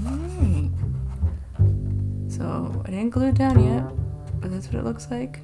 Alright. So I didn't glue it down yet, but that's what it looks like.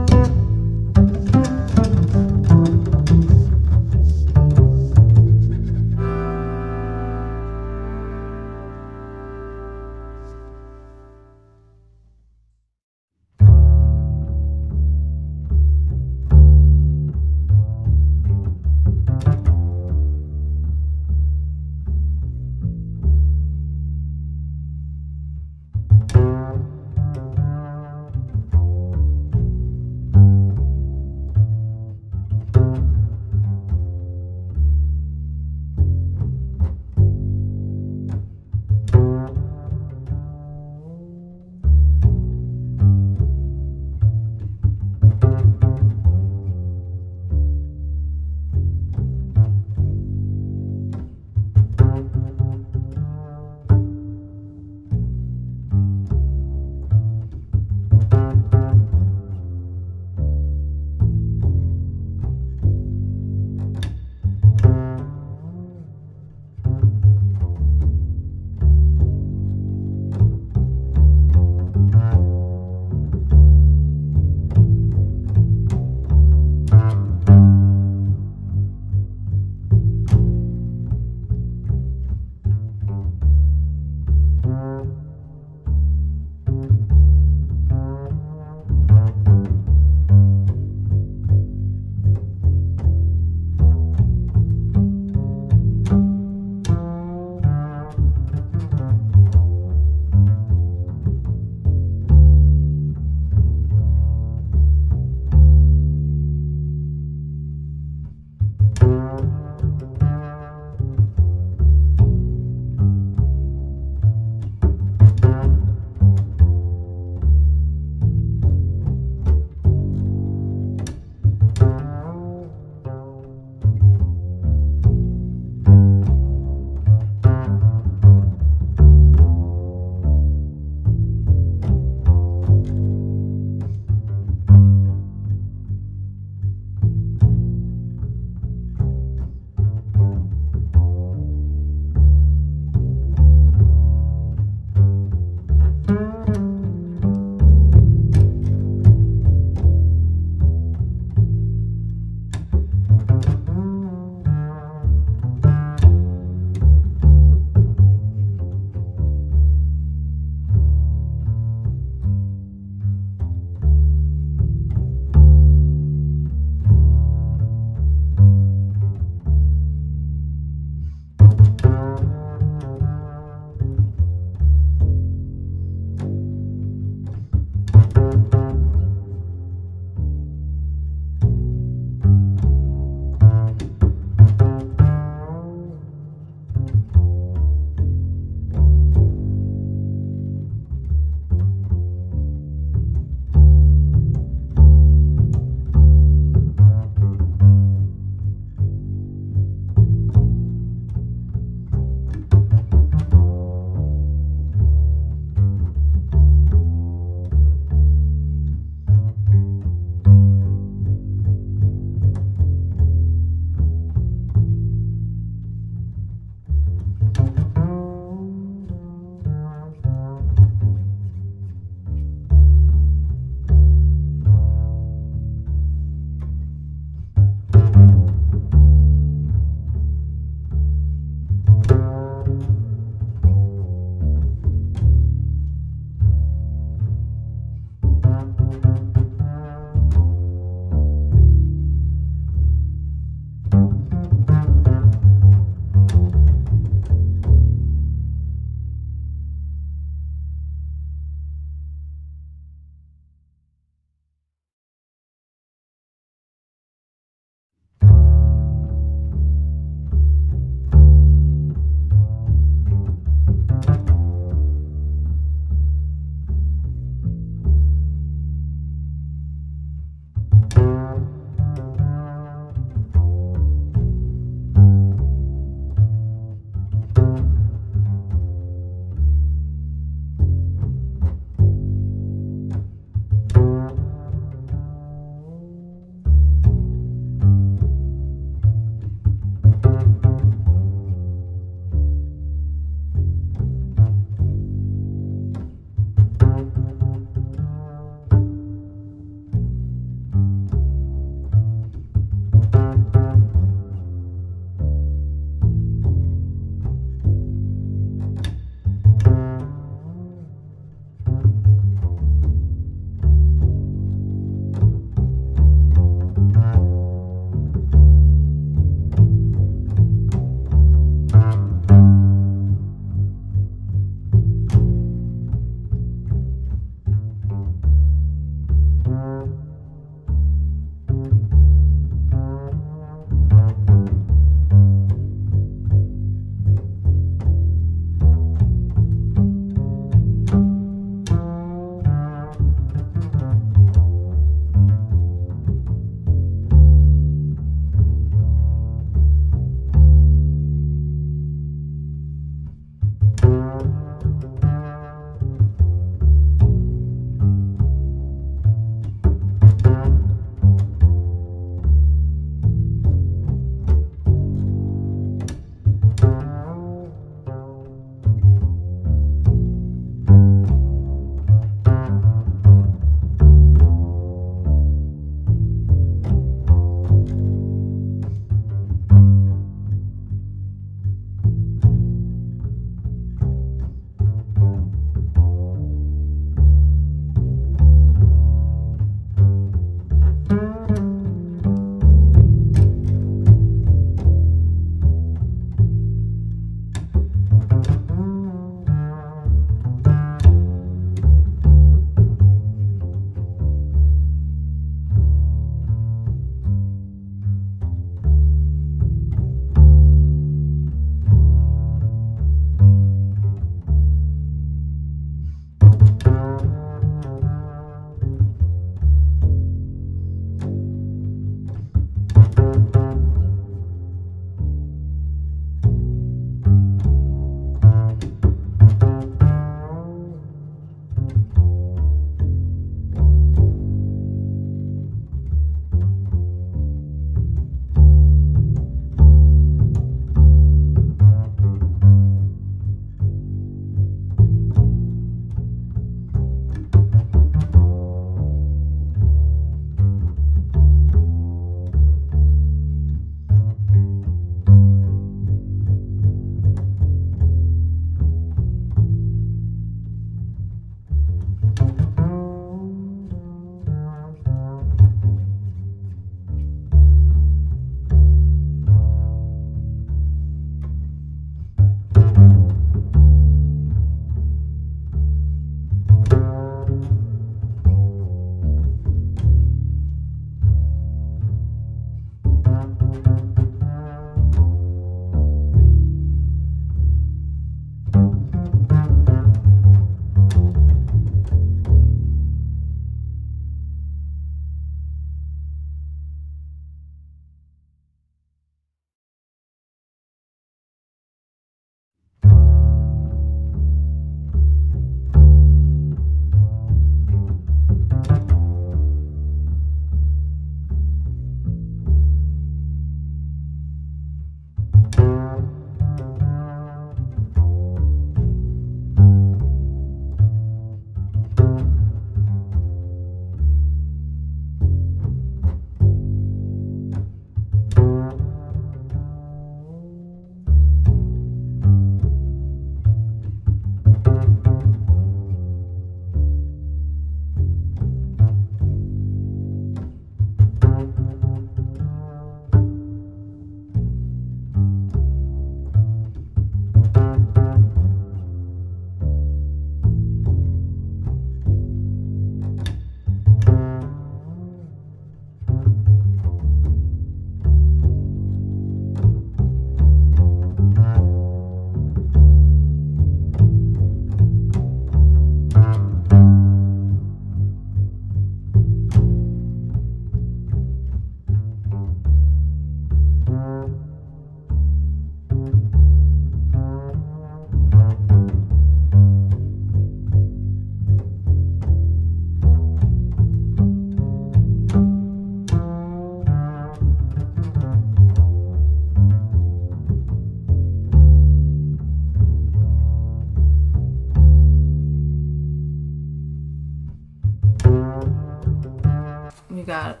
we got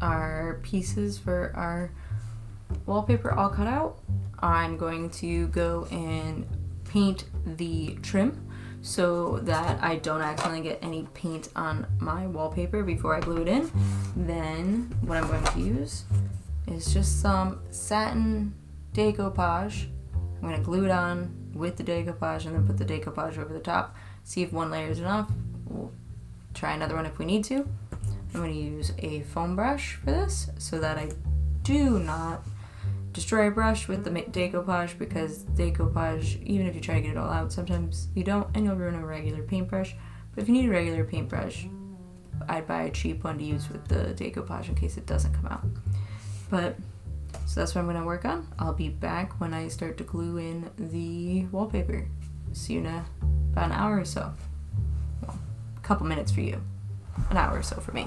our pieces for our wallpaper all cut out. I'm going to go and paint the trim so that I don't accidentally get any paint on my wallpaper before I glue it in. Then what I'm going to use is just some satin decoupage. I'm going to glue it on with the decoupage and then put the decoupage over the top. See if one layer is enough. We'll try another one if we need to. I'm going to use a foam brush for this so that I do not destroy a brush with the decoupage, because decoupage, even if you try to get it all out, sometimes you don't and you'll ruin a regular paintbrush. But if you need a regular paintbrush, I'd buy a cheap one to use with the decoupage in case it doesn't come out. But so that's what I'm going to work on. I'll be back when I start to glue in the wallpaper. See you in about an hour or so. Well, a couple minutes for you. An hour or so for me.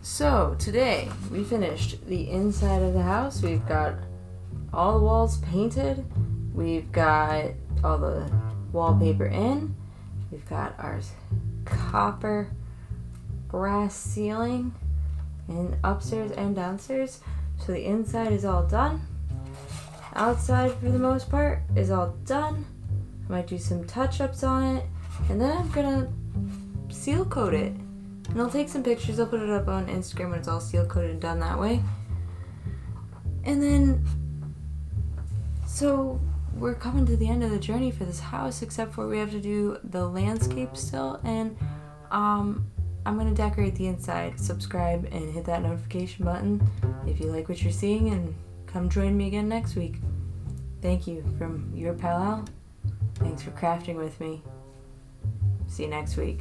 So today we finished the inside of the house. We've got all the walls painted. We've got all the wallpaper in. We've got our copper brass ceiling in upstairs and downstairs. So the inside is all done. Outside, for the most part, is all done. I might do some touch-ups on it, and then I'm gonna seal coat it. And I'll take some pictures. I'll put it up on Instagram when it's all seal coated and done that way. And then, so we're coming to the end of the journey for this house, except for we have to do the landscape still. And I'm gonna decorate the inside. Subscribe and hit that notification button if you like what you're seeing, and come join me again next week. Thank you from your pal Al. Thanks for crafting with me. See you next week.